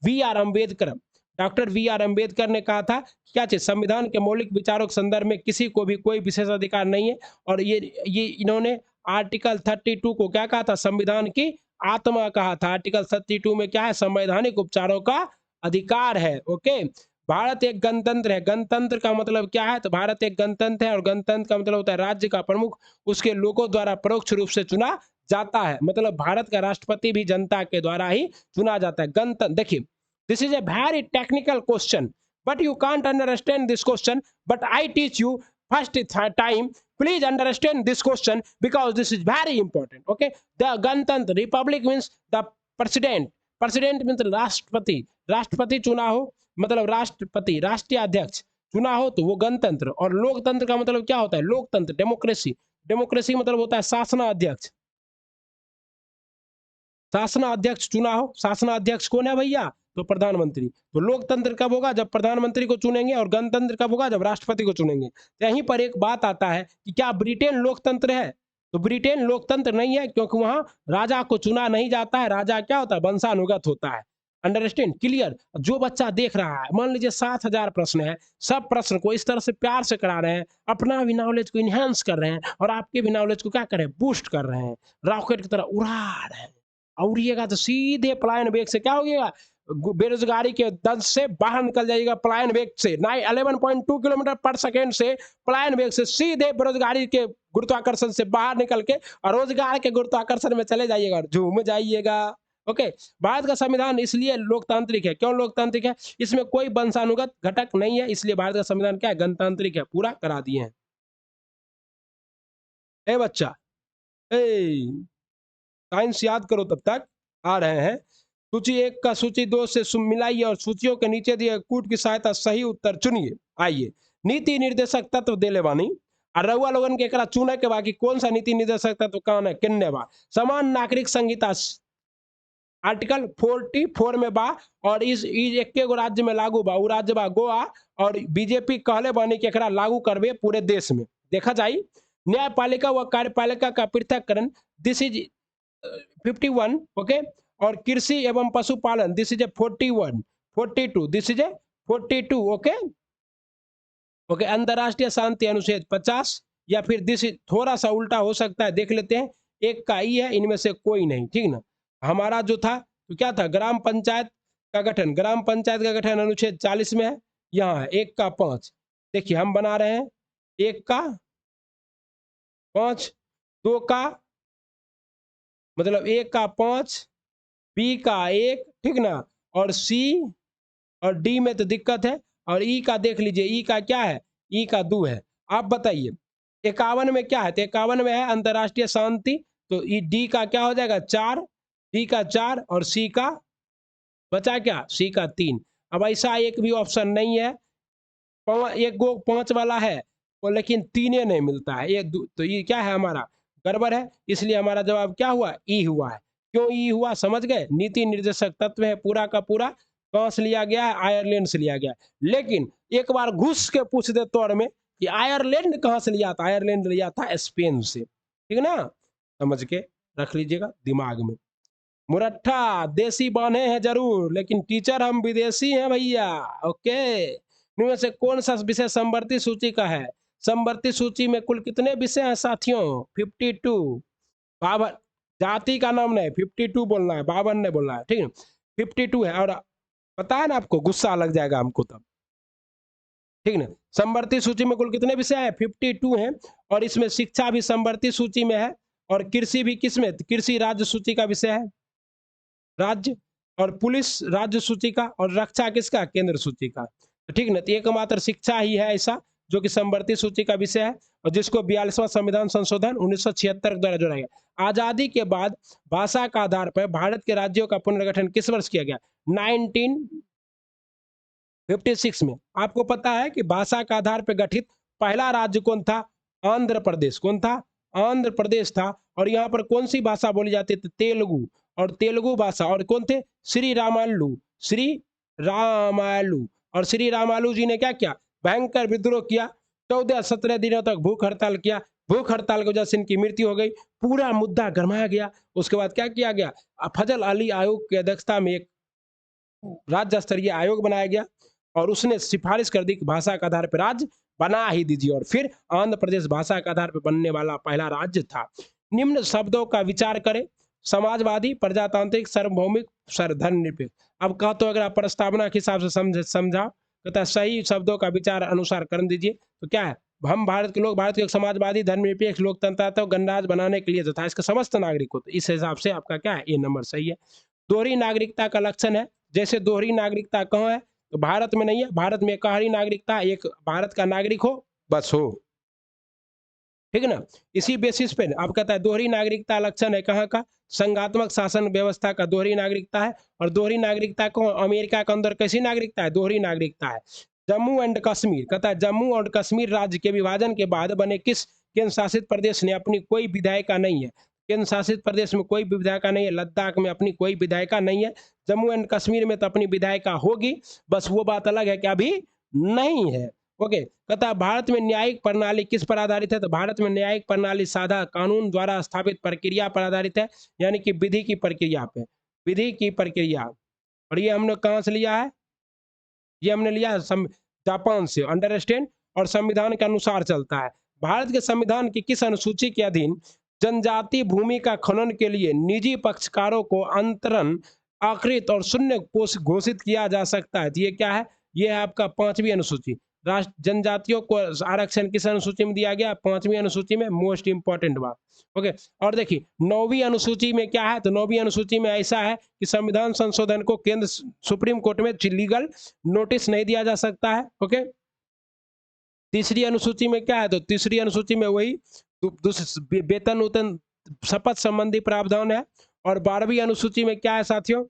V R Ambedkar. Doctor V R Ambedkar ने कहा था क्या चीज, संविधान के मौलिक विचारों के संदर्भ में किसी को भी कोई विशेष अधिकार नहीं है। और ये इन्होंने आर्टिकल 32 को क्या कहा था, संविधान की आत्मा कहा था। आर्टिकल 32 में क्या है, संवैधानिक उपचारों का अधिकार है। ओके, भारत एक गणतंत्र है। गणतंत्र का मतलब क्या है? तो भारत एक गणतंत्र है और गणतंत्र का मतलब होता है राज्य का प्रमुख उसके लोगों द्वारा परोक्ष रूप से चुना जाता है। मतलब भारत का राष्ट्रपति भी जनता के द्वारा ही चुना जाता है। गणतंत्र, देखिए, this is a very technical question, but you can't understand this question, but I teach you first time. Please understand this question because this is very important. Okay, the Ganatantra republic means the president. President means राष्ट्रपति। राष्ट्रपति चुना हो मतलब राष्ट्रपति, राष्ट्रीय अध्यक्ष चुना हो तो वो गणतंत्र। और लोकतंत्र का मतलब क्या होता है? लोकतंत्र, डेमोक्रेसी। डेमोक्रेसी मतलब होता है शासनाध्यक्ष। शासनाध्यक्ष चुना हो, शासनाध्यक्ष कौन है भैया? तो प्रधानमंत्री। तो लोकतंत्र कब होगा? जब प्रधानमंत्री को चुनेंगे। और गणतंत्र कब होगा? जब राष्ट्रपति को चुनेंगे। तो यहीं पर एक बात आता है कि क्या ब्रिटेन लोकतंत्र है? तो ब्रिटेन लोकतंत्र नहीं है, क्योंकि वहां राजा को चुना नहीं जाता है। राजा क्या होता है? वंशानुगत होता है। अंडरस्टैंड? क्लियर? जो बच्चा देख रहा है, मान लीजिए 7,000 प्रश्न है, सब प्रश्न को इस तरह से प्यार से करा रहे हैं, अपना भी नॉलेज को इनहेंस कर रहे हैं और आपके भी नॉलेज को क्या कर रहे हैं? बूस्ट कर रहे हैं, रॉकेट की तरह उड़ा रहे हैं। उड़िएगा तो सीधे पलायन वेग से क्या होगा? बेरोजगारी के दंश से बाहर निकल जाइएगा। पलायन वेग से 11.2 किलोमीटर पर सेकेंड से पलायन वेग से सीधे बेरोजगारी के गुरुत्वाकर्षण से बाहर निकल के और रोजगार के गुरुत्वाकर्षण में चले जाइएगा और झूम जाइएगा। ओके, भारत का संविधान इसलिए लोकतांत्रिक है। क्यों लोकतांत्रिक है? इसमें कोई वंशानुगत घटक नहीं है, इसलिए भारत का संविधान क्या है? गणतांत्रिक है। पूरा करा दिए हैं। ए बच्चा, ए साइंस याद करो, तब तक आ रहे हैं। सूची 1 का सूची 2 से मिलाइए और सूचियों के नीचे दिए कूट की सहायता सही उत्तर चुनिए। आइए, नीति निर्देशक तत्व देले बानी और रउआ लोगन के एकरा चुने के बाकी कौन सा नीति निर्देशक तत्व कौन है? किन्ने बा? समान नागरिक संहिता आर्टिकल 44 में बा और इस एक गो राज्य में लागू बा। उ राज्य बा गोवा और बीजेपी कहले बानी कि एकरा लागू करबे पूरे देश में। देखा जाई, न्यायपालिका व कार्यपालिका का पृथककरण, दिस इज 51। ओके, और कृषि एवं पशुपालन, this is a 41, 42, this is a 42। Okay okay, अंतरराष्ट्रीय शांति अनुच्छेद 50, या फिर दिस थोड़ा सा उल्टा हो सकता है, देख लेते हैं। एक का ई है, इनमें से कोई नहीं, ठीक ना। हमारा जो था तो क्या था? ग्राम पंचायत का गठन। ग्राम पंचायत का गठन अनुच्छेद 40 में है। यहाँ है 1 का 5। देखिए हम बना रहे हैं 1 का 5, 2 का मतलब 1 का 5, बी का 1, ठीक ना, और सी और डी में तो दिक्कत है। और ई का देख लीजिए, ई का क्या है? ई का 2 है। आप बताइए 51 में क्या है? तो 51 में है अंतरराष्ट्रीय शांति, तो ई डी का क्या हो जाएगा? 4, डी का 4 और सी का बचा क्या? सी का 3। अब ऐसा एक भी ऑप्शन नहीं है, एक गो 5 वाला है और लेकिन 3 नहीं मिलता है। ये तो ये क्या है? हमारा गड़बड़ है, इसलिए हमारा जवाब क्या हुआ? ई हुआ है। क्यों ई हुआ? समझ गए? नीति निर्देशक तत्व है पूरा का पूरा, कहां से लिया गया है? आयरलैंड से लिया गया है। लेकिन एक बार घुस के पूछ दे तौर में कि आयरलैंड कहां से लिया था? आयरलैंड लिया था स्पेन से, ठीक ना। समझ के रख लीजिएगा दिमाग में। मुरट्ठा देसी बने हैं जरूर, लेकिन टीचर हम विदेशी हैं भैया। ओके, इनमें से कौन सा विषय समवर्ती सूची का है? समवर्ती सूची में कुल कितने विषय हैं साथियों? 52। 52 जाति का नाम नहीं, 52 बोलना है, 52 नहीं बोलना है, ठीक है। 52 है। और पता है ना आपको, गुस्सा लग जाएगा हमको तब, ठीक ना। समवर्ती सूची में कुल कितने विषय हैं? 52 हैं। और इसमें शिक्षा भी समवर्ती सूची में है और कृषि भी किसमें? कृषि राज्य सूची का विषय है, राज्य। और पुलिस राज्य सूची का, और रक्षा किसका? केंद्र सूची का, ठीक ना। तो एकमात्र शिक्षा ही है ऐसा जो कि समवर्ती सूची का विषय है और जिसको 42वां संविधान संशोधन 1976 के द्वारा जोड़ा गया। आजादी के बाद भाषा का आधार पर भारत के राज्यों का पुनर्गठन किस वर्ष किया गया? 1956 में। आपको पता है कि भाषा का आधार पर गठित पहला राज्य कौन था? आंध्र प्रदेश। कौन था? आंध्र प्रदेश था। और यहाँ पर कौन सी भाषा बोली जाती थी? तेलुगु। और तेलुगु भाषा, और कौन थे? श्री रामालू। श्री रामालू। और श्री रामालू जी ने क्या किया? भयंकर विद्रोह किया, 14-17 दिनों तक भूख हड़ताल किया। भूख हड़ताल की वजह से इनकी मृत्यु हो गई। पूरा मुद्दा गरमाया गया। उसके बाद क्या किया गया? फजल अली आयोग की अध्यक्षता में एक राज्य स्तरीय आयोग बनाया गया और उसने सिफारिश कर दी कि भाषा के आधार पर राज्य बना ही दीजिए। और फिर आंध्र प्रदेश भाषा के आधार पर बनने वाला पहला राज्य था। निम्न शब्दों का विचार करें: समाजवादी, प्रजातांत्रिक, सार्वभौमिक, धर्मनिरपेक्ष। अब कहा तो अगर आप प्रस्तावना के हिसाब से समझा कहता है सही शब्दों का विचार अनुसार कर दीजिए। तो क्या है, हम भारत के लोग भारत को एक समाजवादी धर्मनिरपेक्ष लोकतंत्र गणराज्य बनाने के लिए तथा इसके समस्त नागरिकों, तो इस हिसाब से आपका क्या है, ये नंबर सही है। दोहरी नागरिकता का लक्षण है, जैसे दोहरी नागरिकता कहाँ है, तो भारत में नहीं है। भारत में एकहरी नागरिकता, एक भारत का नागरिक हो बस हो, ठीक है ना। इसी बेसिस पे आप कहता है दोहरी नागरिकता लक्षण है कहाँ का, संघात्मक शासन व्यवस्था का दोहरी नागरिकता है। और दोहरी नागरिकता को अमेरिका के अंदर कैसी नागरिकता है, दोहरी नागरिकता है। जम्मू एंड कश्मीर, कहता है जम्मू और कश्मीर राज्य के विभाजन के बाद बने किस केंद्र शासित प्रदेश ने अपनी कोई विधायिका नहीं है, केंद्र शासित प्रदेश में कोई विधायिका नहीं है, लद्दाख में अपनी कोई विधायिका नहीं है, जम्मू एंड कश्मीर में तो अपनी विधायिका होगी, बस वो बात अलग है कि अभी नहीं है। ओके, कहता है भारत में न्यायिक प्रणाली किस पर आधारित है, तो भारत में न्यायिक प्रणाली साधा कानून द्वारा स्थापित प्रक्रिया पर आधारित है, यानी कि विधि की प्रक्रिया पे, विधि की प्रक्रिया। और ये हमने कहाँ से लिया है, ये हमने लिया है जापान से, अंडरस्टैंड। और संविधान के अनुसार चलता है। भारत के संविधान की किस अनुसूची के अधीन जनजाति भूमि का खनन के लिए निजी पक्षकारों को अंतरण आकृत और शून्य घोषित किया जा सकता है, तो ये क्या है, ये है आपका 5वीं अनुसूची। राष्ट्र जनजातियों को आरक्षण किस अनुसूची में दिया गया, 5वीं अनुसूची में, मोस्ट इंपॉर्टेंट बात। ओके, और देखिए 9वीं अनुसूची में क्या है, तो 9वीं अनुसूची में ऐसा है कि संविधान संशोधन को केंद्र सुप्रीम कोर्ट में लीगल नोटिस नहीं दिया जा सकता है। ओके, तीसरी अनुसूची में क्या है, तो तीसरी अनुसूची में वही वेतन वेतन शपथ संबंधी प्रावधान है। और 12वीं अनुसूची में क्या है साथियों,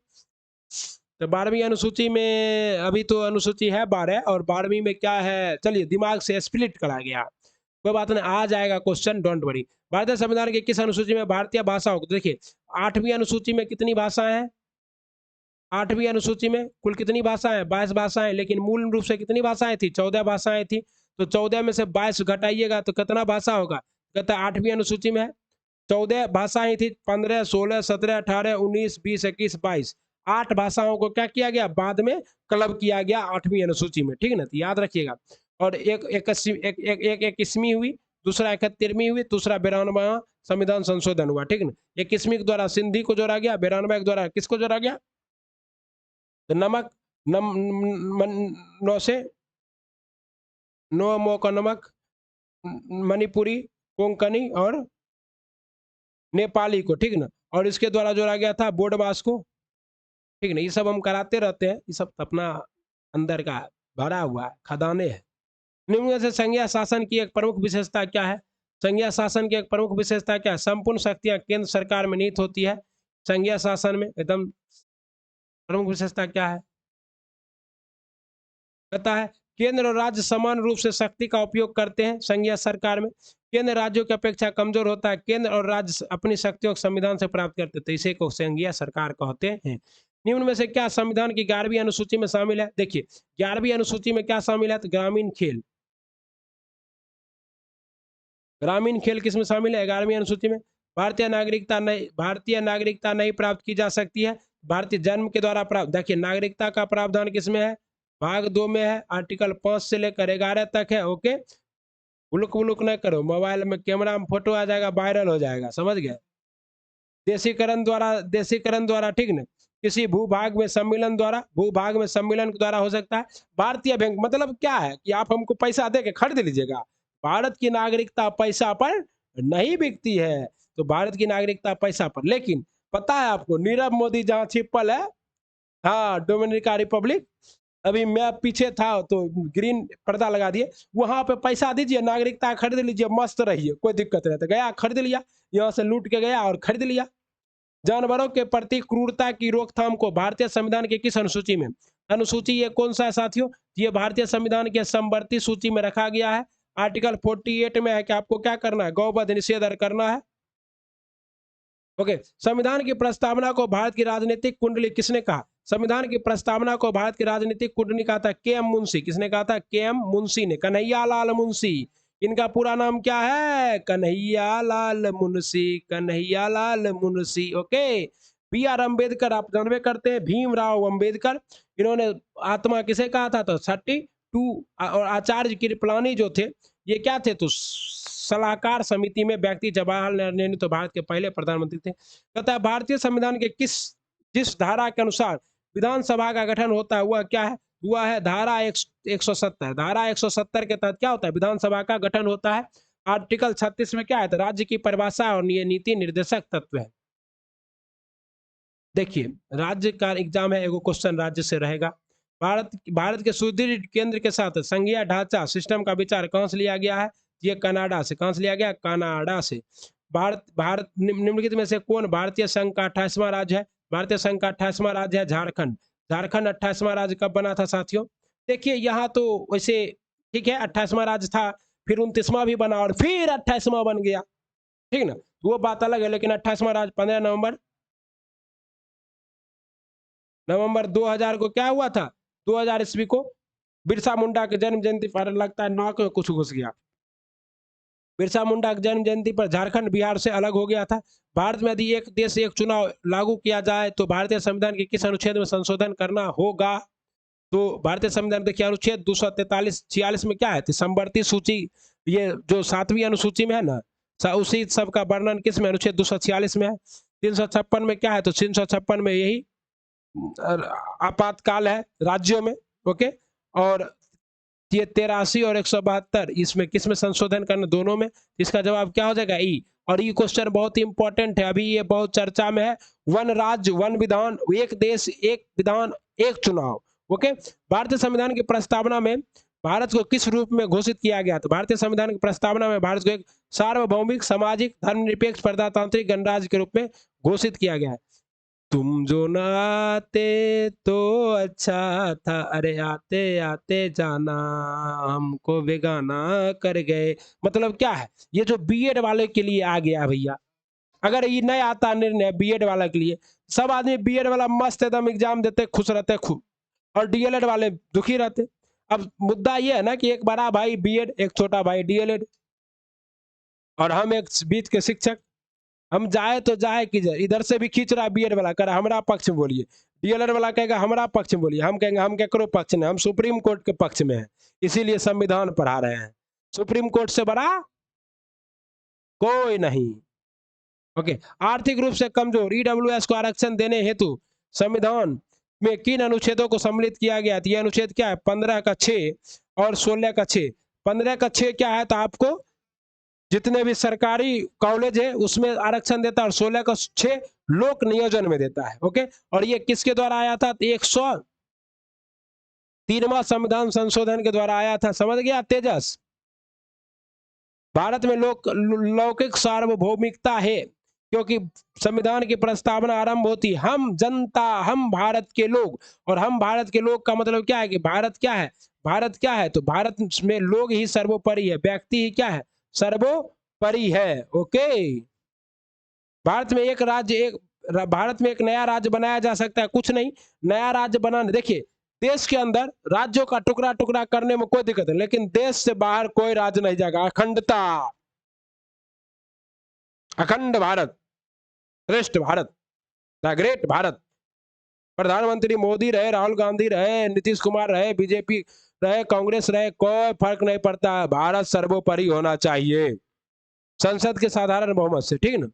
तो 12वीं अनुसूची में अभी तो अनुसूची है 12, और 12वीं में क्या है, चलिए दिमाग से स्प्लिट करा गया, कोई बात नहीं, आ जाएगा क्वेश्चन, डोंट वरी। भारतीय संविधान की किस अनुसूची में भारतीय भाषाओं को, देखिए 8वीं अनुसूची में कितनी भाषाएं हैं, 8वीं अनुसूची में कुल कितनी भाषाएं, 22 भाषाएं, लेकिन मूल रूप से कितनी भाषाएं थी, 14 भाषाएं थी। तो 14 में से 22 घटाइएगा तो कितना भाषा होगा, कहता है 8वीं अनुसूची में 14 भाषाएं थी, 15, 16, 17, 18, 19, 20, 21, 22, 8 भाषाओं को क्या किया गया, बाद में क्लब किया गया 8वीं अनुसूची में, ठीक है ना, तो याद रखिएगा। और एक 21वीं हुई, दूसरा 71वीं हुई, दूसरा 92वां संविधान संशोधन हुआ, ठीक है ना। 21वीं के द्वारा सिंधी को जोड़ा गया, 92 के द्वारा किसको जोड़ा गया, तो नमक नौ से नौ का नमक, मणिपुरी, कोंकणी और नेपाली को, ठीक है ना। और इसके द्वारा जोड़ा गया था बोडवास को, ठीक है ना। ये सब हम कराते रहते हैं, ये सब अपना अंदर का भरा हुआ खदाने है। निम्न में से संघीय शासन की एक प्रमुख विशेषता क्या है, संघीय शासन की एक प्रमुख विशेषता क्या है, संपूर्ण शक्तियां केंद्र सरकार में निहित होती है। संघीय शासन में एकदम प्रमुख विशेषता क्या है, कहता है केंद्र और राज्य समान रूप से शक्ति का उपयोग करते हैं संघीय सरकार में। केंद्र राज्यों की अपेक्षा कमजोर होता है, केंद्र और राज्य अपनी शक्तियों को संविधान से प्राप्त करते हैं, तो इसे को संघीय सरकार कहते हैं। निम्न में से क्या संविधान की 11वीं अनुसूची में शामिल है, देखिए 11वीं अनुसूची में क्या शामिल है, तो ग्रामीण खेल, ग्रामीण खेल किसमें शामिल है, 11वीं अनुसूची में। भारतीय नागरिकता नहीं प्राप्त की जा सकती है, भारतीय जन्म के द्वारा प्राप्त, देखिए नागरिकता का प्रावधान किसमें है, भाग 2 में है, आर्टिकल 5 से लेकर 11 तक है। ओके, बुलुक बुलुक न करो, मोबाइल में कैमरा में फोटो आ जाएगा, वायरल हो जाएगा, समझ गए। देशीकरण द्वारा ठीक ना, किसी भूभाग में सम्मेलन द्वारा, भूभाग में सम्मेलन के द्वारा हो सकता है। भारतीय बैंक मतलब क्या है कि आप हमको पैसा दे के खरीद लीजिएगा, भारत की नागरिकता पैसा पर नहीं बिकती है, तो भारत की नागरिकता पैसा पर। लेकिन पता है आपको नीरव मोदी जहाँ छिपल है, हाँ डोमिनिका रिपब्लिक, अभी मैं पीछे था तो ग्रीन पर्दा लगा दिए, वहां पे पैसा दीजिए, नागरिकता खरीद लीजिए, मस्त रहिए, कोई दिक्कत नहीं। तो गया खरीद लिया, यहाँ से लूट के गया और खरीद लिया। जानवरों के प्रति क्रूरता की रोकथाम को भारतीय संविधान के किस अनुसूची में, अनुसूची ये कौन सा है साथियों, ये भारतीय संविधान के समवर्ती सूची में रखा गया है। आर्टिकल 48 में है कि आपको क्या करना है, गौवध निषेध करना है। ओके, संविधान की प्रस्तावना को भारत की राजनीतिक कुंडली किसने कहा, संविधान की प्रस्तावना को भारत की राजनीतिक कुंडली कहा था के एम मुंशी, किसने कहा था, के एम मुंशी ने, कन्हैया लाल मुंशी। इनका पूरा नाम क्या है, Kanhaiya Lal Munshi, Kanhaiya Lal Munshi. Okay, B R Ambedkar आप जानवे करते हैं, भीमराव अम्बेडकर, इन्होंने आत्मा किसे कहा था, तो 32। और आचार्य कृपलानी जो थे ये क्या थे, तो सलाहकार समिति में व्यक्ति, जवाहरलाल नेहरू तो भारत के पहले प्रधानमंत्री थे। कहता है भारतीय संविधान के जिस धारा के अनुसार विधानसभा का गठन होता है वह क्या है, हुआ है धारा 170। धारा 170 के तहत क्या होता है, विधानसभा का गठन होता है। आर्टिकल 36 में क्या है, तो राज्य की परिभाषा और ये नीति निर्देशक तत्व है। देखिए, राज्य का एग्जाम है, एगो क्वेश्चन राज्य से रहेगा। भारत भारत के सुदृढ़ केंद्र के साथ संघीय ढांचा सिस्टम का विचार कहाँ से लिया गया है, ये कनाडा से। कहाँ से लिया गया, कनाडा से। भारत भारत निम्नलिखित में से कौन भारतीय संघ का 28वां राज्य है, भारतीय संघ का 28वां राज्य है झारखंड। झारखंड 28वां राज्य कब बना था साथियों, देखिए यहाँ तो वैसे ठीक है, 28वां राज्य था, फिर 29वां भी बना और फिर 28वां बन गया, ठीक ना, वो बात अलग है। लेकिन 28वां राज्य 15 नवंबर 2000 को क्या हुआ था, 2000 ईस्वी को बिरसा मुंडा के जन्म जयंती पर, लगता है नाक में कुछ घुस गया। बिरसा मुंडा की जन्म जयंती पर झारखंड बिहार से अलग हो गया था। भारत में यदि एक देश एक चुनाव लागू किया जाए तो भारतीय संविधान के किस अनुच्छेद में संशोधन करना होगा, तो भारतीय संविधान देखिए अनुच्छेद 243 46 में क्या है, समवर्ती सूची, ये जो 7वीं अनुसूची में है ना, उसी सब का वर्णन किस में, अनुच्छेद 246 में है। 356 में क्या है, तो 356 में यही आपातकाल है राज्यों में, ओके। और ये 83 और 172 इसमें किस में संशोधन करना, दोनों में। इसका जवाब क्या हो जाएगा, ई। और ये क्वेश्चन बहुत इंपॉर्टेंट है, अभी ये बहुत चर्चा में है। वन राज्य वन विधान, एक देश एक विधान एक चुनाव, ओके। भारतीय संविधान की प्रस्तावना में भारत को किस रूप में घोषित किया गया, तो भारतीय संविधान की प्रस्तावना में भारत को एक सार्वभौमिक सामाजिक धर्मनिरपेक्ष प्रजातांत्रिक गणराज्य के रूप में घोषित किया गया है। तुम जो न आते तो अच्छा था, अरे आते आते जाना हमको बेगाना कर गए। मतलब क्या है, ये जो बीएड वाले के लिए आ गया भैया, अगर ये नहीं आता निर्णय बीएड वाला के लिए, सब आदमी बीएड वाला मस्त एकदम एग्जाम देते खुश रहते खूब, और डीएलएड वाले दुखी रहते। अब मुद्दा ये है ना कि एक बड़ा भाई बीएड, एक छोटा भाई डीएलएड, और हम एक बीच के शिक्षक, हम जाए तो जाए कि जाए, इधर से भी खींच रहा बीएड वाला, कर हमारा पक्ष में बोलिए, डीएलएड वाला कहेगा हमारा पक्ष में बोलिए, हम कहेंगे हम केकरो पक्ष में, हम सुप्रीम कोर्ट के पक्ष में हैं, इसीलिए संविधान पढ़ा रहे हैं। सुप्रीम कोर्ट से बड़ा कोई नहीं, ओके। आर्थिक रूप से कमजोर ईडब्ल्यूएस को आरक्षण देने हेतु संविधान में किन अनुच्छेदों को सम्मिलित किया गया, ये अनुच्छेद क्या है, 15 का 6 और 16 का 6। 15 का 6 क्या है, तो आपको जितने भी सरकारी कॉलेज है उसमें आरक्षण देता है, और 16 का 6 लोक नियोजन में देता है, ओके। और ये किसके द्वारा आया था, 103वां संविधान संशोधन के द्वारा आया था, समझ गया तेजस। भारत में लौकिक सार्वभौमिकता है, क्योंकि संविधान की प्रस्तावना आरंभ होती हम जनता, हम भारत के लोग, और हम भारत के लोग का मतलब क्या है कि भारत क्या है, भारत क्या है, तो भारत में लोग ही सर्वोपरि है, व्यक्ति ही क्या है, सर्वोपरि है, ओके। भारत में एक राज्य एक भारत में एक नया राज्य बनाया जा सकता है, कुछ नहीं, नया राज्य बनाने, देखिए देश के अंदर राज्यों का टुकड़ा टुकड़ा करने में कोई दिक्कत नहीं, लेकिन देश से बाहर कोई राज्य नहीं जाएगा। अखंडता, अखंड भारत, श्रेष्ठ भारत, द ग्रेट भारत। प्रधानमंत्री मोदी रहे, राहुल गांधी रहे, नीतीश कुमार रहे, बीजेपी रहे, कांग्रेस रहे, कोई फर्क नहीं पड़ता, भारत सर्वोपरि होना चाहिए संसद के साधारण बहुमत से, ठीक ना।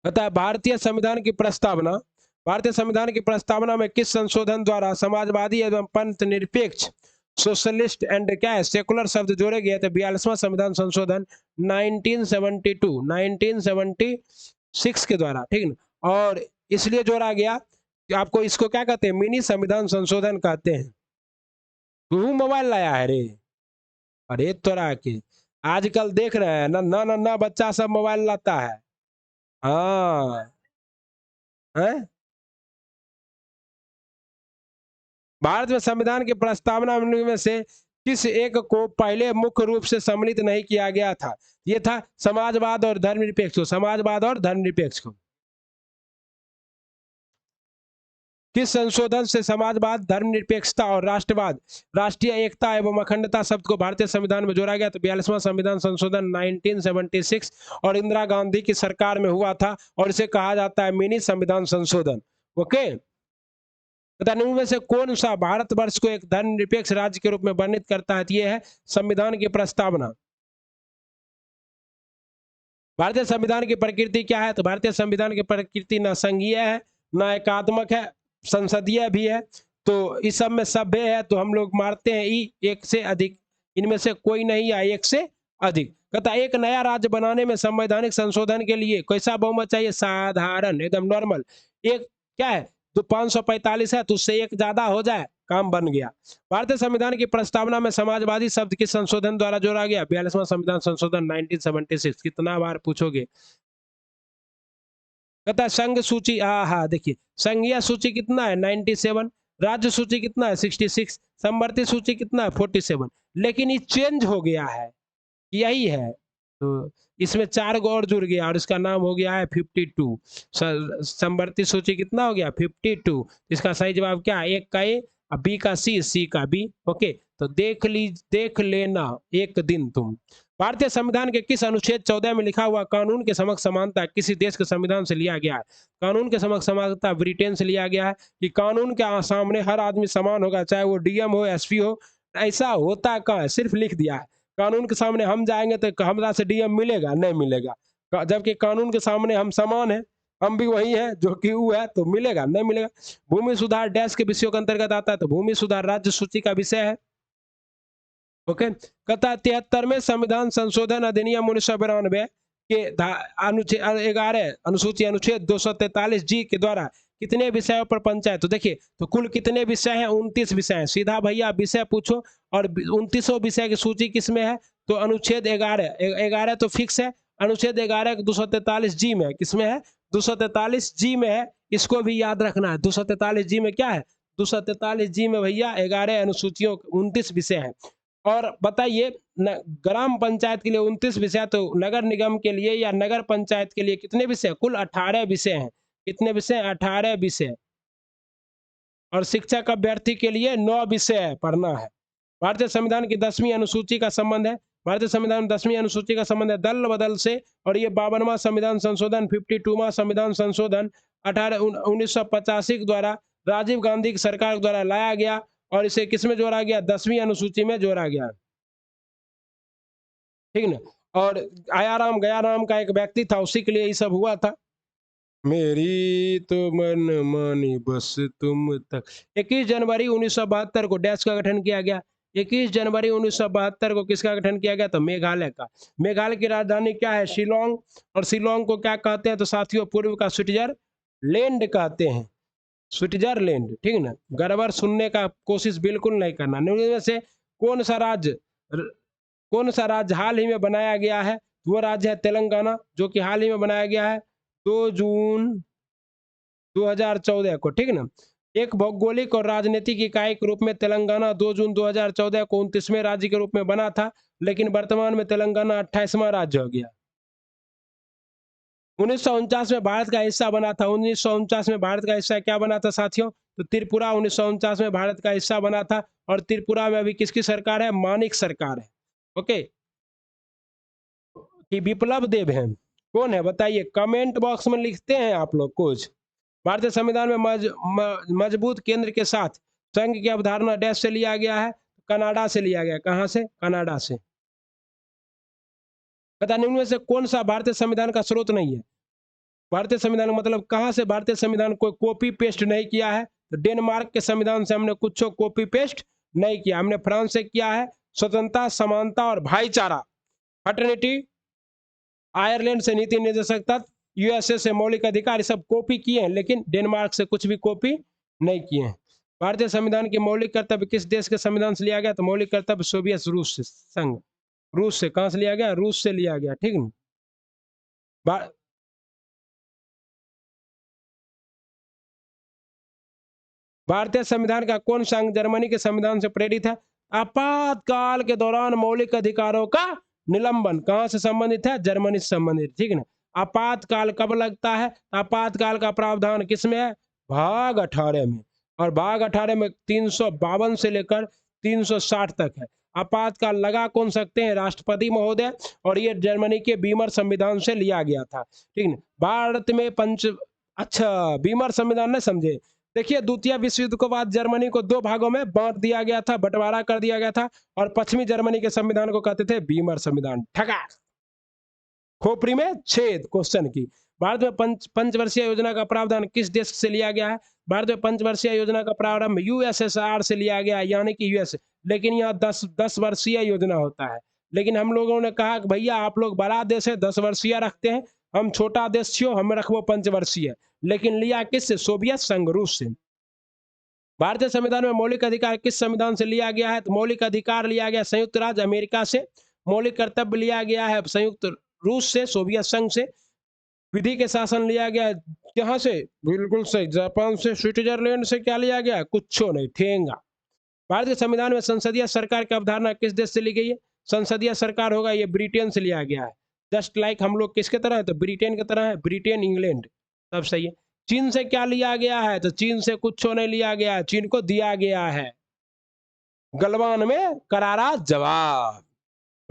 अतः भारतीय संविधान की प्रस्तावना, भारतीय संविधान की प्रस्तावना में किस संशोधन द्वारा समाजवादी एवं पंथ निरपेक्ष सोशलिस्ट एंड क्या है सेकुलर शब्द जोड़े गए थे, 42वां संविधान संशोधन 1972 1976 के द्वारा, ठीक ना। और इसलिए जोड़ा गया कि आपको इसको क्या कहते हैं, मिनी संविधान संशोधन कहते हैं। तू मोबाइल लाया है रे, अरे तोरा के आजकल देख रहे हैं ना, ना ना ना बच्चा सब मोबाइल लाता है, हाँ है? भारत में संविधान की प्रस्तावना में से किस एक को पहले मुख्य रूप से सम्मिलित नहीं किया गया था, ये था समाजवाद और धर्मनिरपेक्ष को, समाजवाद और धर्मनिरपेक्ष को। किस संशोधन से समाजवाद, धर्मनिरपेक्षता और राष्ट्रवाद, राष्ट्रीय एकता एवं अखंडता शब्द को भारतीय संविधान में जोड़ा गया, तो 42वां संविधान संशोधन 1976 और इंदिरा गांधी की सरकार में हुआ था, और इसे कहा जाता है मिनी संविधान संशोधन, ओके। निम्न में से कौन सा भारतवर्ष को एक धर्मनिरपेक्ष राज्य के रूप में वर्णित करता है, यह है संविधान की प्रस्तावना। भारतीय संविधान की प्रकृति क्या है, तो भारतीय संविधान की प्रकृति न संघीय है, न एकात्मक है, संसदीय भी है, तो इस सब में सभ्य है तो हम लोग मारते हैं ई, एक से अधिक, इनमें से कोई नहीं है एक से अधिक। कहता एक नया राज्य बनाने में संवैधानिक संशोधन के लिए कैसा बहुमत चाहिए? साधारण, एकदम नॉर्मल। एक क्या है तो 545 है तो उससे एक ज्यादा हो जाए, काम बन गया। भारतीय संविधान की प्रस्तावना में समाजवादी शब्द किस संशोधन द्वारा जोड़ा गया? 42वां संविधान संशोधन 1976। कितना बार पूछोगे? कहता संघ सूची, हाँ देखिए, संघीय सूची कितना है? 97। राज्य सूची कितना है? 66। समवर्ती सूची कितना है? 47। लेकिन ये चेंज हो गया है, यही है। तो इसमें 4 गो और जुड़ गया और इसका नाम हो गया है 52। समवर्ती सूची कितना हो गया? 52। इसका सही जवाब क्या है? एक का ए, बी का सी का बी। ओके, तो देख लेना एक दिन तुम। भारतीय संविधान के किस अनुच्छेद 14 में लिखा हुआ कानून के समक्ष समानता किसी देश के संविधान से लिया गया है? कानून के समक्ष समानता ब्रिटेन से लिया गया है कि कानून के सामने हर आदमी समान होगा, चाहे वो डीएम हो, एसपी हो। ऐसा होता कहाँ है? सिर्फ लिख दिया है। कानून के सामने हम जाएंगे तो हमरा से डीएम मिलेगा? नहीं मिलेगा। जबकि कानून के सामने हम समान है, हम भी वही है जो कि वो है, तो मिलेगा? नहीं मिलेगा। भूमि सुधार डैश के विषयों के अंतर्गत आता है, तो भूमि सुधार राज्य सूची का विषय है। ओके, कहता 73वें संविधान संशोधन अधिनियम 1992 के अनुच्छेद 11 अनुसूची अनुच्छेद 243 जी के द्वारा कितने विषयों पर पंचायत? तो देखिए, तो कुल कितने विषय हैं? 29 विषय हैं। सीधा भैया विषय पूछो और 29 विषय की सूची किसमें है? तो अनुच्छेद 11 तो फिक्स है। अनुच्छेद 11 243 जी में, किसमें है? 243 जी में है। इसको भी याद रखना है। 243 जी में क्या है? 243 जी में भैया 11 अनुसूचियों 29 विषय है। और बताइए, ग्राम पंचायत के लिए 29 विषय, तो नगर निगम के लिए या नगर पंचायत के लिए कितने विषय? कुल 18 विषय हैं। कितने विषय? 18 विषय। और शिक्षक अभ्यर्थी के लिए 9 विषय पढ़ना है। भारतीय संविधान की 10वीं अनुसूची का संबंध है, भारतीय संविधान 10वीं अनुसूची का संबंध है दल बदल से। और ये 52वां संविधान संशोधन 52वां संविधान संशोधन 1985 के द्वारा राजीव गांधी की सरकार द्वारा लाया गया और इसे किसमें जोड़ा गया? 10वीं अनुसूची में जोड़ा गया। ठीक ना। और आयाराम गयाराम का एक व्यक्ति था, उसी के लिए ये सब हुआ था। मेरी तो मन मानी बस तुम तक। 21 जनवरी 1972 को डैश का गठन किया गया। 21 जनवरी 1972 को किसका गठन किया गया? तो मेघालय का। मेघालय की राजधानी क्या है? शिलोंग। और शिलोंग को क्या कहते हैं? तो साथियों, पूर्व का स्विट्जरलैंड कहते हैं। स्विट्जरलैंड, ठीक ना। गड़बड़ सुनने का कोशिश बिल्कुल नहीं करना। निम्न में से कौन सा राज्य हाल ही में बनाया गया है? वो राज्य है तेलंगाना, जो कि हाल ही में बनाया गया है 2 जून 2014 को, ठीक ना। एक भौगोलिक और राजनीतिक इकाई के रूप में तेलंगाना 2 जून 2014 को 29वें राज्य के रूप में बना था, लेकिन वर्तमान में तेलंगाना 28वां राज्य हो गया। 1949 में भारत का हिस्सा बना था। 1949 में भारत का हिस्सा क्या बना था साथियों? तो त्रिपुरा 1949 में भारत का हिस्सा बना था। और त्रिपुरा में अभी किसकी सरकार है? मानिक सरकार है। ओके, कि विप्लव देव हैं? कौन है बताइए, कमेंट बॉक्स में लिखते हैं आप लोग कुछ। भारतीय संविधान में मजबूत केंद्र के साथ संघ की अवधारणा डैश से लिया गया है? कनाडा से लिया गया। कहां से? कनाडा से। पता नहीं उनमें से कौन सा भारतीय संविधान का स्रोत नहीं है? भारतीय संविधान मतलब कहां से भारतीय संविधान को कॉपी पेस्ट नहीं किया है? तो डेनमार्क के संविधान से हमने कुछ कॉपी पेस्ट नहीं किया। हमने फ्रांस से किया है स्वतंत्रता, समानता और भाईचारा, फ्रेटर्निटी। आयरलैंड से नीति निर्देशकता, यूएसए से मौलिक अधिकार, सब कॉपी किए हैं, लेकिन डेनमार्क से कुछ भी कॉपी नहीं किए हैं। भारतीय संविधान के मौलिक कर्तव्य किस देश के संविधान से लिया गया? तो मौलिक कर्तव्य सोवियत रूस से, संघ रूस से। कहां से लिया गया? रूस से लिया गया, ठीक है। भारतीय संविधान का कौन सा अंग जर्मनी के संविधान से प्रेरित है? आपातकाल के दौरान मौलिक अधिकारों का निलंबन कहां से संबंधित है? जर्मनी से संबंधित, ठीक है ना। आपातकाल कब लगता है? आपातकाल का प्रावधान किसमें है? भाग 18 में। और भाग 18 में 352 से लेकर 360 तक है। आपातकाल लगा कौन सकते हैं? राष्ट्रपति महोदय। और ये जर्मनी के बीमर संविधान से लिया गया था, ठीक है। भारत में अच्छा, बीमर संविधान न समझे। देखिए, द्वितीय विश्व युद्ध के बाद जर्मनी को 2 भागों में बांट दिया गया था, बंटवारा कर दिया गया था। और पश्चिमी जर्मनी के संविधान को कहते थे बीमर संविधान। ठगा, खोपड़ी में छेद क्वेश्चन की। भारत में पंचवर्षीय योजना का प्रावधान किस देश से लिया गया है? भारत में पंचवर्षीय योजना का प्रारंभ यूएसएसआर से लिया गया है, यानी कि यूएस। लेकिन यहाँ 10 वर्षीय योजना होता है। लेकिन हम लोगों ने कहा कि भैया आप लोग बड़ा देश है, 10 वर्षीय रखते हैं, हम छोटा देश छो, हम रखबो पंचवर्षीय। लेकिन लिया किससे? सोवियत संघ रूस से। भारतीय संविधान में मौलिक अधिकार किस संविधान से लिया गया है? तो मौलिक अधिकार लिया गया संयुक्त राज्य अमेरिका से। मौलिक कर्तव्य लिया गया है संयुक्त रूस से, सोवियत संघ से। विधि के शासन लिया गया है कहां से? बिल्कुल सही, जापान से। स्विट्जरलैंड से क्या लिया गया? कुछ नहीं, ठेंगा। भारतीय संविधान में संसदीय सरकार की अवधारणा किस देश से ली गई है? संसदीय सरकार होगा ये ब्रिटेन से लिया गया है। जस्ट लाइक हम लोग किसके तरह है? तो ब्रिटेन की तरह है, ब्रिटेन इंग्लैंड, सब सही है। चीन से क्या लिया गया है? तो चीन से कुछ नहीं लिया गया है, चीन को दिया गया है गलवान में करारा जवाब।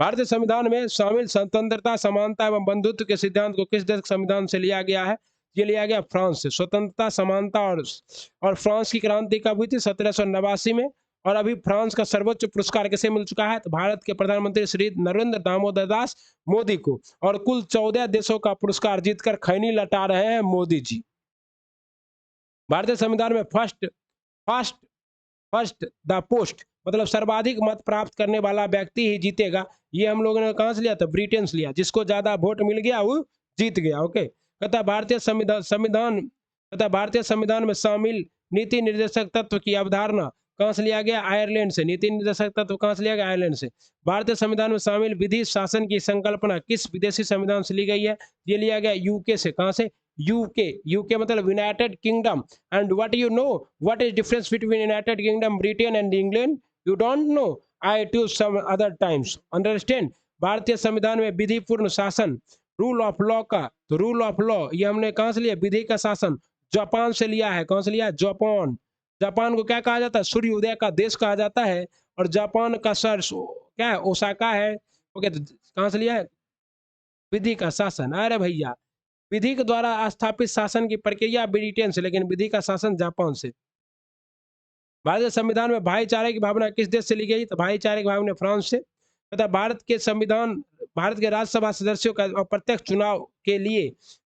भारतीय संविधान में शामिल स्वतंत्रता, समानता एवं बंधुत्व के सिद्धांत को किस देश के संविधान से लिया गया है? ये लिया गया फ्रांस से। स्वतंत्रता, समानता और फ्रांस की क्रांति कब हुई थी? 1789 में। और अभी फ्रांस का सर्वोच्च पुरस्कार किसे मिल चुका है? तो भारत के प्रधानमंत्री श्री नरेंद्र दामोदर दास मोदी को। और कुल 14 देशों का पुरस्कार जीतकर खैनी लटा रहे हैं मोदी जी। भारतीय संविधान में first first first the post मतलब सर्वाधिक मत प्राप्त करने वाला व्यक्ति ही जीतेगा, ये हम लोगों ने कहां से लिया था? ब्रिटेन से लिया। जिसको ज्यादा वोट मिल गया वो जीत गया। ओके। कहता भारतीय संविधान में शामिल नीति निर्देशक तत्व की अवधारणा कहां से लिया गया? आयरलैंड से। नीति निर्देशक तत्व कहां से लिया गया? आयरलैंड से। भारतीय संविधान में शामिल विधि शासन की संकल्पना किस विदेशी संविधान से ली गई है? ये लिया गया यूके से। कहां से? यूके। यूके मतलब United kingdom. And what you know? What is difference between United Kingdom, Britain and England? You don't know. I do some other times. Understand? भारतीय संविधान में विधि पूर्ण शासन, रूल ऑफ लॉ का, तो रूल ऑफ लॉ ये हमने कहां से लिया? विधि का शासन जापान से लिया है। कहां से लिया? जापान। जापान को क्या कहा जाता है? सूर्य उदय का देश कहा जाता है। और जापान का शहर क्या है? ओसाका है। ओके, तो कहां से लिया है? विधि का शासन। अरे भैया, विधि के द्वारा स्थापित शासन की प्रक्रिया ब्रिटेन से, लेकिन विधि का शासन जापान से। भारतीय संविधान में भाईचारे की भावना किस देश से ली गई? तो भाईचारे की भावना फ्रांस से। तथा भारत के राज्यसभा सदस्यों का अप्रत्यक्ष चुनाव के लिए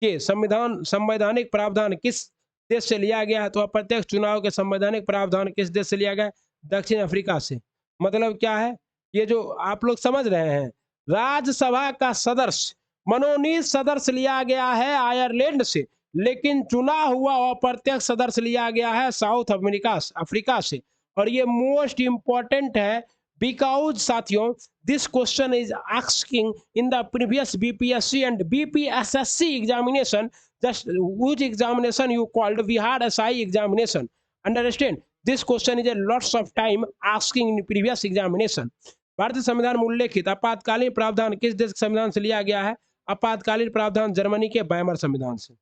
के संवैधानिक प्रावधान किस देश से लिया गया है? तो अप्रत्यक्ष चुनाव के संवैधानिक प्रावधान किस देश से लिया गया? दक्षिण अफ्रीका से। मतलब क्या है? ये जो आप लोग समझ रहे हैं, राज्यसभा का सदस्य, मनोनीत सदस्य लिया गया है आयरलैंड से, लेकिन चुना हुआ अप्रत्यक्ष सदस्य लिया गया है साउथ अफ्रीका से। और ये मोस्ट इंपॉर्टेंट है, बिकॉज साथियों this question is asking in the previous BPSC and BPSSC examination, just which examination you called Bihar SI examination. Understand? This question is a lots of time asking in previous examination. भारतीय संविधान में उल्लेखित आपातकालीन प्रावधान किस देश के संविधान से लिया गया है? आपातकालीन प्रावधान जर्मनी के वाइमर संविधान से।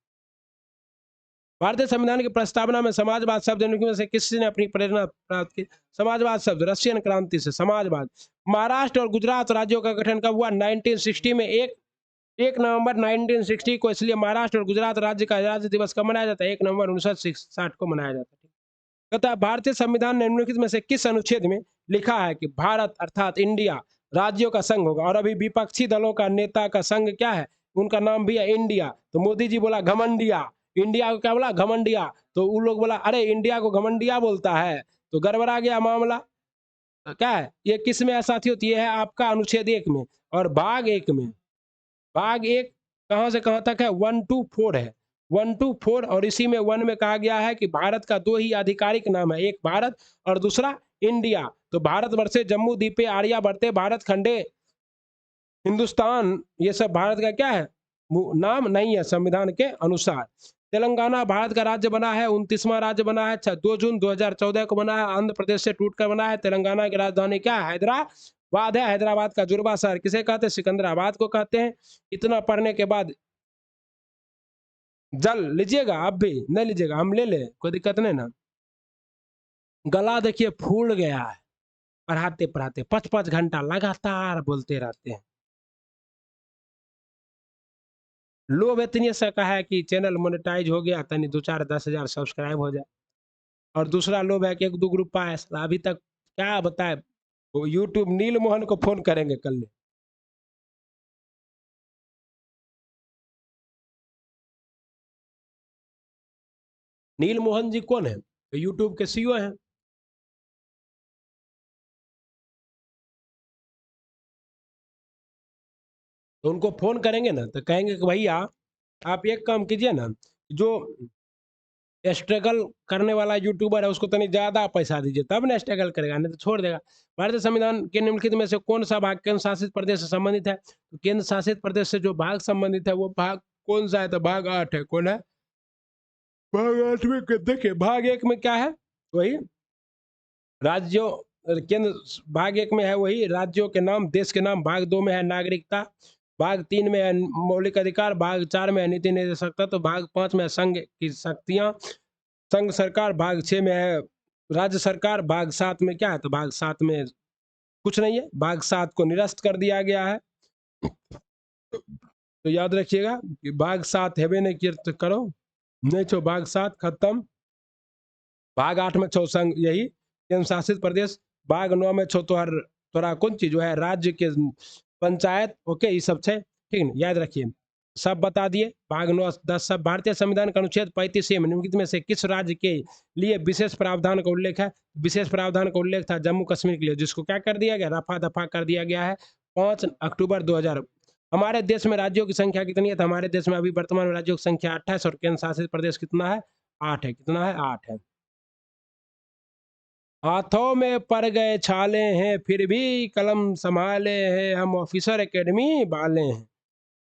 भारतीय संविधान की प्रस्तावना में समाजवाद शब्द में से किसने अपनी प्रेरणा प्राप्त की? समाजवाद शब्द रशियन क्रांति से। समाजवाद। महाराष्ट्र और गुजरात राज्यों का गठन कब हुआ? 1960 में। 1 नवंबर 1960 को। इसलिए महाराष्ट्र और गुजरात राज्य का राज्य दिवस कब मनाया जाता है? 1 नवंबर 1960 को मनाया जाता है। कहता है भारतीय संविधान ने निम्नलिखित में से किस अनुच्छेद में लिखा है कि भारत अर्थात इंडिया राज्यों का संघ होगा? और अभी विपक्षी दलों का नेता का संघ क्या है? उनका नाम भी है इंडिया। तो मोदी जी बोला घमंडिया, इंडिया को क्या बोला? घमंडिया। तो उन लोग बोला अरे इंडिया को घमंडिया बोलता है, तो गड़बड़ा गया मामला। क्या है ये? किस में है साथियों? ये है आपका अनुच्छेद 1 में। और भाग 1 में, भाग 1 कहां से कहां तक है? 1 to 4 है। 1 to 4। और इसी में 1 में कहा गया है कि भारत का 2 ही आधिकारिक नाम है, एक भारत और दूसरा इंडिया। तो भारत वर्षे जम्मू द्वीपे आर्यावर्ते भारत खंडे हिंदुस्तान, ये सब भारत का क्या है? नाम नहीं है संविधान के अनुसार। तेलंगाना भारत का राज्य बना है, 29वां राज्य बना है। 2 जून 2014 को बना है। आंध्र प्रदेश से टूटकर बना है। तेलंगाना की राजधानी क्या है? हैदराबाद है। हैदराबाद का जुर्बा शहर किसे कहते हैं? सिकंदराबाद को कहते हैं। इतना पढ़ने के बाद जल लीजिएगा? आप भी नहीं लीजिएगा? हम ले ले, कोई दिक्कत नहीं ना। गला देखिए फूल गया है, पढ़ाते पढ़ाते 5-5 घंटा लगातार बोलते रहते हैं। लोभ इतनी सा का है कि चैनल मोनेटाइज हो गया, तनी 2-4-10 हजार सब्सक्राइब हो जाए। और दूसरा लोभ है कि 1-2 ग्रुप पाए। अभी तक क्या बताए, वो यूट्यूब नील मोहन को फोन करेंगे कल। नील मोहन जी कौन है? यूट्यूब के सीईओ हैं। तो उनको फोन करेंगे ना तो कहेंगे कि भैया आप एक काम कीजिए ना, जो स्ट्रगल करने वाला यूट्यूबर है उसको तनी ज्यादा पैसा दीजिए, तब ना स्ट्रगल करेगा, नहीं तो छोड़ देगा। भारतीय संविधान के निम्नलिखित में से कौन सा भाग केंद्र शासित प्रदेश से संबंधित है? तो केंद्र शासित प्रदेश से जो भाग संबंधित है वो भाग कौन सा है? तो भाग 8 है। कौन है? भाग 8 में देखिए, भाग 1 में क्या है? वही राज्यों, केंद्र भाग 1 में है वही राज्यों के नाम, देश के नाम। भाग 2 में है नागरिकता। भाग 3 में है मौलिक अधिकार। भाग 4 में है नीति निर्देशकता। तो भाग 5 में है संघ की शक्तियां, संघ सरकार। भाग 6 में है राज्य सरकार। भाग 7 में क्या है? तो भाग 7 में कुछ नहीं है, भाग 7 को निरस्त कर दिया गया है। तो याद रखिएगा कि भाग 7 हेबे नहीं किया तो करो, नहीं तो भाग 7 खत्म। भाग 8 में छो संघ, यही केंद्र शासित प्रदेश। भाग 9 में छो तोहर तोरा कौन चीज जो है राज्य के पंचायत। ओके, ये सब है, ठीक है, याद रखिए। सब बता दिए, भाग 9 10 सब। भारतीय संविधान का अनुच्छेद 35 में निम्नलिखित में से किस राज्य के लिए विशेष प्रावधान का उल्लेख है? विशेष प्रावधान का उल्लेख था जम्मू कश्मीर के लिए, जिसको क्या कर दिया गया? रफा दफा कर दिया गया है 5 अक्टूबर 2000। हमारे देश में राज्यों की संख्या कितनी है? तो हमारे देश में अभी वर्तमान में राज्यों की संख्या 28 और केंद्र शासित प्रदेश कितना है? 8 है। कितना है? 8 है। हाथों में पड़ गए छाले हैं फिर भी कलम संभाले हैं, हम ऑफिसर एकेडमी वाले हैं।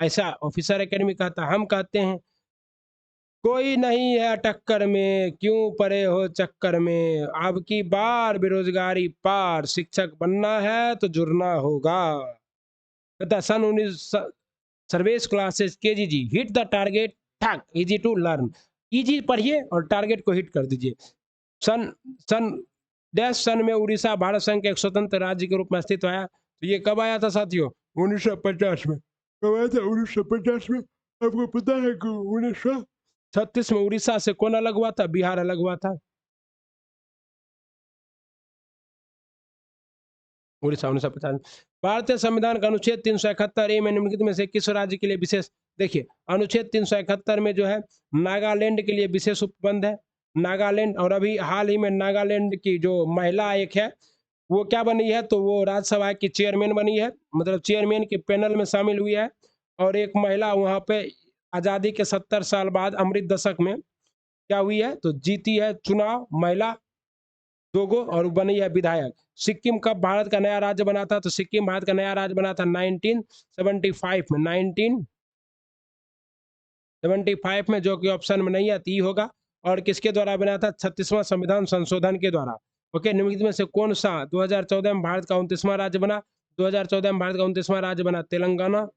ऐसा ऑफिसर एकेडमी कहता, हम कहते हैं कोई नहीं है टक्कर में, क्यों पड़े हो चक्कर में, अब की बार बेरोजगारी पार, शिक्षक बनना है तो जुड़ना होगा। कहता सन 19 सर्वेस क्लासेस केजीजी हिट द टारगेट, ठक इजी टू लर्न। इजी पढ़िए और टारगेट को हिट कर दीजिए। सन सन डैश सन में उड़ीसा भारत संघ के एक स्वतंत्र राज्य के रूप में अस्तित्व आया। तो ये कब आया था साथियों? 1950 में। कब आया था? 1950 में। आपको पता है कि 1936 में उड़ीसा से कौन अलग हुआ था? बिहार अलग हुआ था। उड़ीसा 1950। भारतीय संविधान का अनुच्छेद 371 ए में निम्नलिखित में से किस राज्य के लिए विशेष, देखिए अनुच्छेद 371 में जो है नागालैंड के लिए विशेष उपबंध है। नागालैंड, और अभी हाल ही में नागालैंड की जो महिला एक है वो क्या बनी है? तो वो राज्यसभा की चेयरमैन बनी है, मतलब चेयरमैन के पैनल में शामिल हुई है। और एक महिला वहां पे आजादी के 70 साल बाद अमृत दशक में क्या हुई है? तो जीती है चुनाव महिला, दोगो, और बनी है विधायक। सिक्किम कब भारत का नया राज्य बना था? तो सिक्किम भारत का नया राज्य बना था 1975 में। 1975 में, जो कि ऑप्शन में नहीं आती होगा। और किसके द्वारा बना था? 36वां संविधान संशोधन के द्वारा। ओके, निम्नलिखित में से कौन सा 2014 में भारत का 29वां राज्य बना? 2014 में भारत का 29वां राज्य बना तेलंगाना।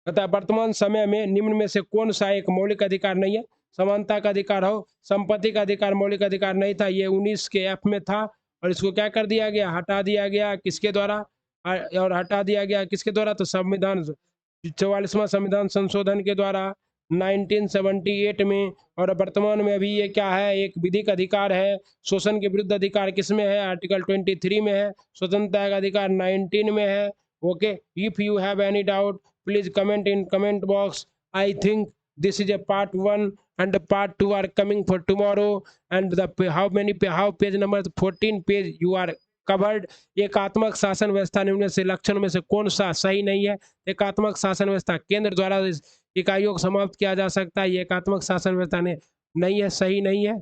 अतः वर्तमान समय में निम्न में से कौन सा एक मौलिक अधिकार नहीं है? समानता का अधिकार हो, संपत्ति का अधिकार मौलिक अधिकार नहीं था, ये 19 के एफ में था। और इसको क्या कर दिया गया? हटा दिया गया। किसके द्वारा? और हटा दिया गया किसके द्वारा? तो संविधान 44वां संविधान संशोधन के द्वारा 1978 में। और वर्तमान में अभी ये क्या है? एक विधिक अधिकार है। शोषण के विरुद्ध अधिकार किसमें है? आर्टिकल 23 में है। स्वतंत्रता का अधिकार 19 में है। Okay, if you have any doubt please comment in comment box. I think this is a part 1 and the part 2 are coming for tomorrow. And the how page number 14 page you are covered. एकात्मक शासन व्यवस्था निम्न से लक्षण में से कौन सा सही नहीं है? एकात्मक शासन व्यवस्था केंद्र द्वारा इकाइयों को समाप्त किया जा सकता है, ये एकात्मक शासन व्यवस्था नहीं है, सही नहीं है।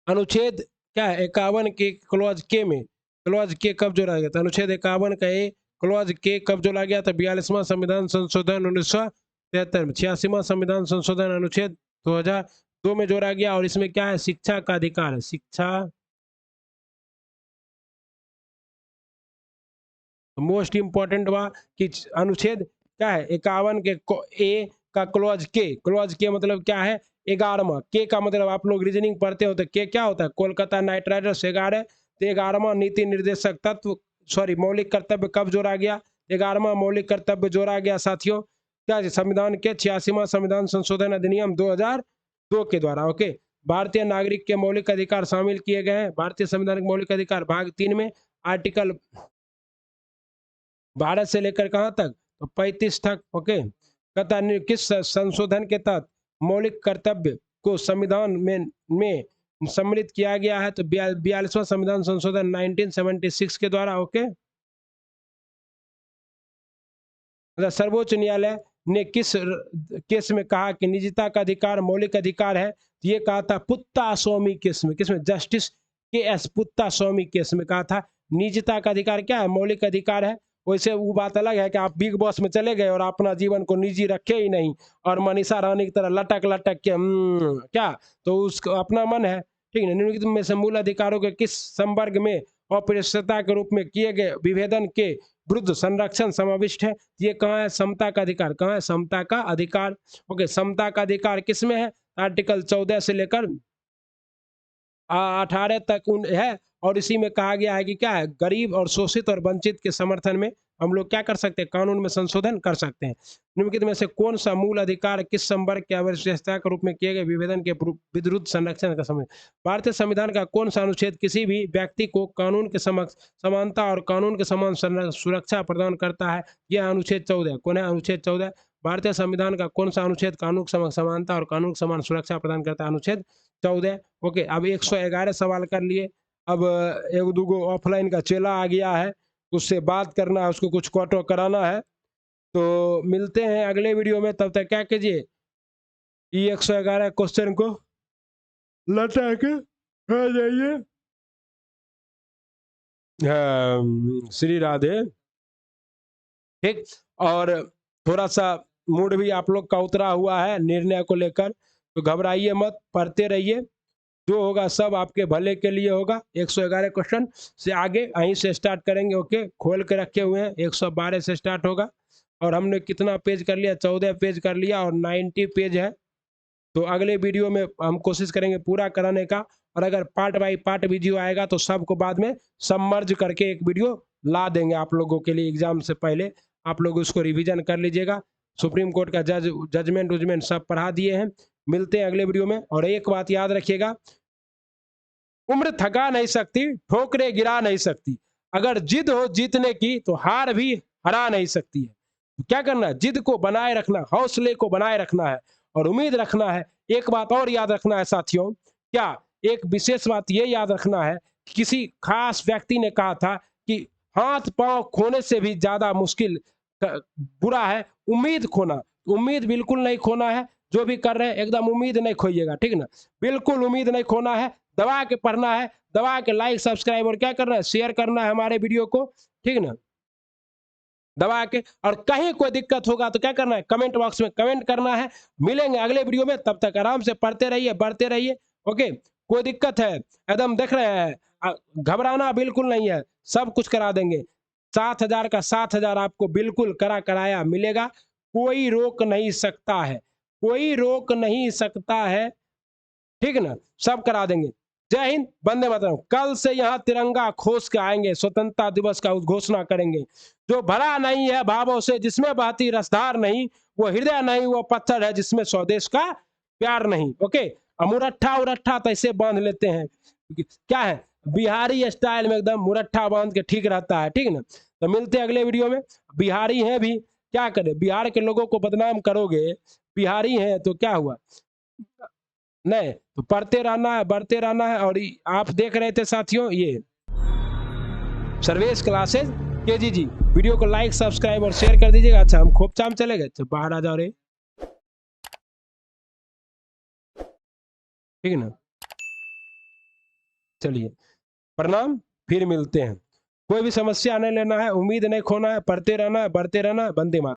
अनुच्छेद क्या है? 51 के क्लॉज के में, क्लॉज के कब जोड़ा गया था? अनुच्छेद 51 का क्लॉज के कब जोड़ा गया था? 42वां संविधान संशोधन 1973 में। 86वां संविधान संशोधन अनुच्छेद 2002 में जोड़ा गया। और इसमें क्या है? शिक्षा का अधिकार है। शिक्षा मोस्ट इंपॉर्टेंट हुआ कि अनुच्छेद क्या है? 51 के ए का क्लॉज के मतलब क्या है? 11वां। के का मतलब आप लोग रीजनिंग पढ़ते हो तो के क्या होता है? Kolkata night Riders 11। तो 11वां नीति निर्देशक तत्व, सॉरी मौलिक कर्तव्य कब जोड़ा गया? 11वां मौलिक कर्तव्य जोड़ा गया साथियों क्या? संविधान के 86वां संविधान संशोधन अधिनियम 2002 के द्वारा। ओके, भारतीय नागरिक के मौलिक अधिकार शामिल किए गए हैं भारतीय संविधान के मौलिक अधिकार भाग 3 में। आर्टिकल 12 से लेकर कहाँ तक, तो 35 तक। ओके, कहता किस संशोधन के तहत मौलिक कर्तव्य को संविधान में सम्मिलित किया गया है, तो 42वां संविधान संशोधन 1976 के द्वारा। ओके, सर्वोच्च न्यायालय ने किस केस में कहा कि निजता का अधिकार मौलिक अधिकार है, तो ये कहा था पुत्ता स्वामी केस में। किसमें, जस्टिस के एस पुत्ता स्वामी केस में कहा था निजता का अधिकार क्या है, मौलिक अधिकार है। वैसे वो बात अलग है कि आप बिग बॉस में चले गए और अपना जीवन को निजी रखे ही नहीं और मनीषा रानी की तरह लटक लटक के क्या, तो उसको अपना मन है, ठीक है। निम्नलिखित में से मूल अधिकारों के किस संवर्ग में अप्रतिष्ठता के रूप में किए गए विभेदन के विरुद्ध संरक्षण समाविष्ट है, ये कहाँ है, समता का अधिकार। कहाँ है, समता का अधिकार। ओके, समता का अधिकार किसमें है, आर्टिकल 14 से लेकर 18 तक है। और इसी में कहा गया है कि क्या है, गरीब और शोषित और वंचित के समर्थन में हम लोग क्या कर सकते हैं, कानून में संशोधन कर सकते हैं। निम्नलिखित में से कौन सा मूल अधिकार किस संवर्ग के आवश्यकता के रूप में किए गए विभेदन के विरुद्ध संरक्षण का समय। भारतीय संविधान का कौन सा अनुच्छेद किसी भी व्यक्ति को कानून के समक्ष समानता और कानून के समान सुरक्षा प्रदान करता है, यह अनुच्छेद 14। कौन है, अनुच्छेद 14। भारतीय संविधान का कौन सा अनुच्छेद कानून के समक्ष समानता और कानून के समान सुरक्षा प्रदान करता है, अनुच्छेद 14। ओके, अब 111 सवाल कर लिए। अब एक दूगो ऑफलाइन का चेला आ गया है, उससे बात करना है, उसको कुछ क्वाटो कराना है। तो मिलते हैं अगले वीडियो में, तब तक क्या कीजिए, ये 111 क्वेश्चन को लटा के आ जाइए। श्री राधे। ठीक, और थोड़ा सा मूड भी आप लोग का उतरा हुआ है निर्णय को लेकर, तो घबराइए मत, पढ़ते रहिए, जो होगा सब आपके भले के लिए होगा। 111 क्वेश्चन से आगे यहीं से स्टार्ट करेंगे। ओके, खोल के रखे हुए हैं, 112 से स्टार्ट होगा। और हमने कितना पेज कर लिया, 14 पेज कर लिया और 90 पेज है। तो अगले वीडियो में हम कोशिश करेंगे पूरा कराने का, और अगर पार्ट बाई पार्ट वीडियो आएगा तो सबको बाद में सबमर्ज करके एक वीडियो ला देंगे आप लोगों के लिए। एग्जाम से पहले आप लोग उसको रिवीजन कर लीजिएगा। सुप्रीम कोर्ट का जजमेंट उजमेंट सब पढ़ा दिए हैं। मिलते हैं अगले वीडियो में। और एक बात याद रखिएगा, उम्र थका नहीं सकती, ठोकरे गिरा नहीं सकती। अगर जिद हो जीतने की तो हार भी हरा नहीं सकती है। तो क्या करना है, जिद को बनाए रखना, हौसले को बनाए रखना है और उम्मीद रखना है। एक बात और याद रखना है साथियों, क्या एक विशेष बात ये याद रखना है, किसी खास व्यक्ति ने कहा था कि हाथ पांव खोने से भी ज्यादा मुश्किल बुरा है उम्मीद खोना। उम्मीद बिल्कुल नहीं खोना है, जो भी कर रहे हैं एकदम उम्मीद नहीं खोइएगा, ठीक ना, बिल्कुल उम्मीद नहीं खोना है। दबा के पढ़ना है, दबा के लाइक सब्सक्राइब और क्या करना है, शेयर करना है हमारे वीडियो को, ठीक ना, दबा के। और कहीं कोई दिक्कत होगा तो क्या करना है, कमेंट बॉक्स में कमेंट करना है। मिलेंगे अगले वीडियो में, तब तक आराम से पढ़ते रहिए, बढ़ते रहिए। ओके, कोई दिक्कत है एकदम देख रहे हैं, घबराना बिल्कुल नहीं है, सब कुछ करा देंगे। 7,000 का 7,000 आपको बिल्कुल कराया मिलेगा, कोई रोक नहीं सकता है, कोई रोक नहीं सकता है, ठीक ना, सब करा देंगे। जय हिंद, वंदे मातरम। कल से यहाँ तिरंगा खोस के आएंगे, स्वतंत्रता दिवस का घोषणा करेंगे। जो भरा नहीं है भावों से, जिसमें बहती रसधार नहीं, वो हृदय नहीं, वो पत्थर है जिसमें स्वदेश का प्यार नहीं। ओके, मुरट्ठा उरट्ठा तो ऐसे बांध लेते हैं, क्या है, बिहारी स्टाइल में एकदम मुरट्ठा बांध के ठीक रहता है, ठीक ना। तो मिलते हैं अगले वीडियो में। बिहारी हैं भी, क्या करें, बिहार के लोगों को बदनाम करोगे, बिहारी हैं तो क्या हुआ, नहीं तो पढ़ते रहना है, बढ़ते रहना है। और आप देख रहे थे साथियों ये सर्वेश क्लासेज केजी जी, वीडियो को लाइक सब्सक्राइब और शेयर कर दीजिएगा। अच्छा, हम खोपचाम चले गए, तो बाहर आ जाओ रे, ठीक है ना। चलिए, प्रणाम, फिर मिलते हैं। कोई भी समस्या नहीं लेना है, उम्मीद नहीं खोना है, पढ़ते रहना है, बढ़ते रहना है। वंदे मातरम।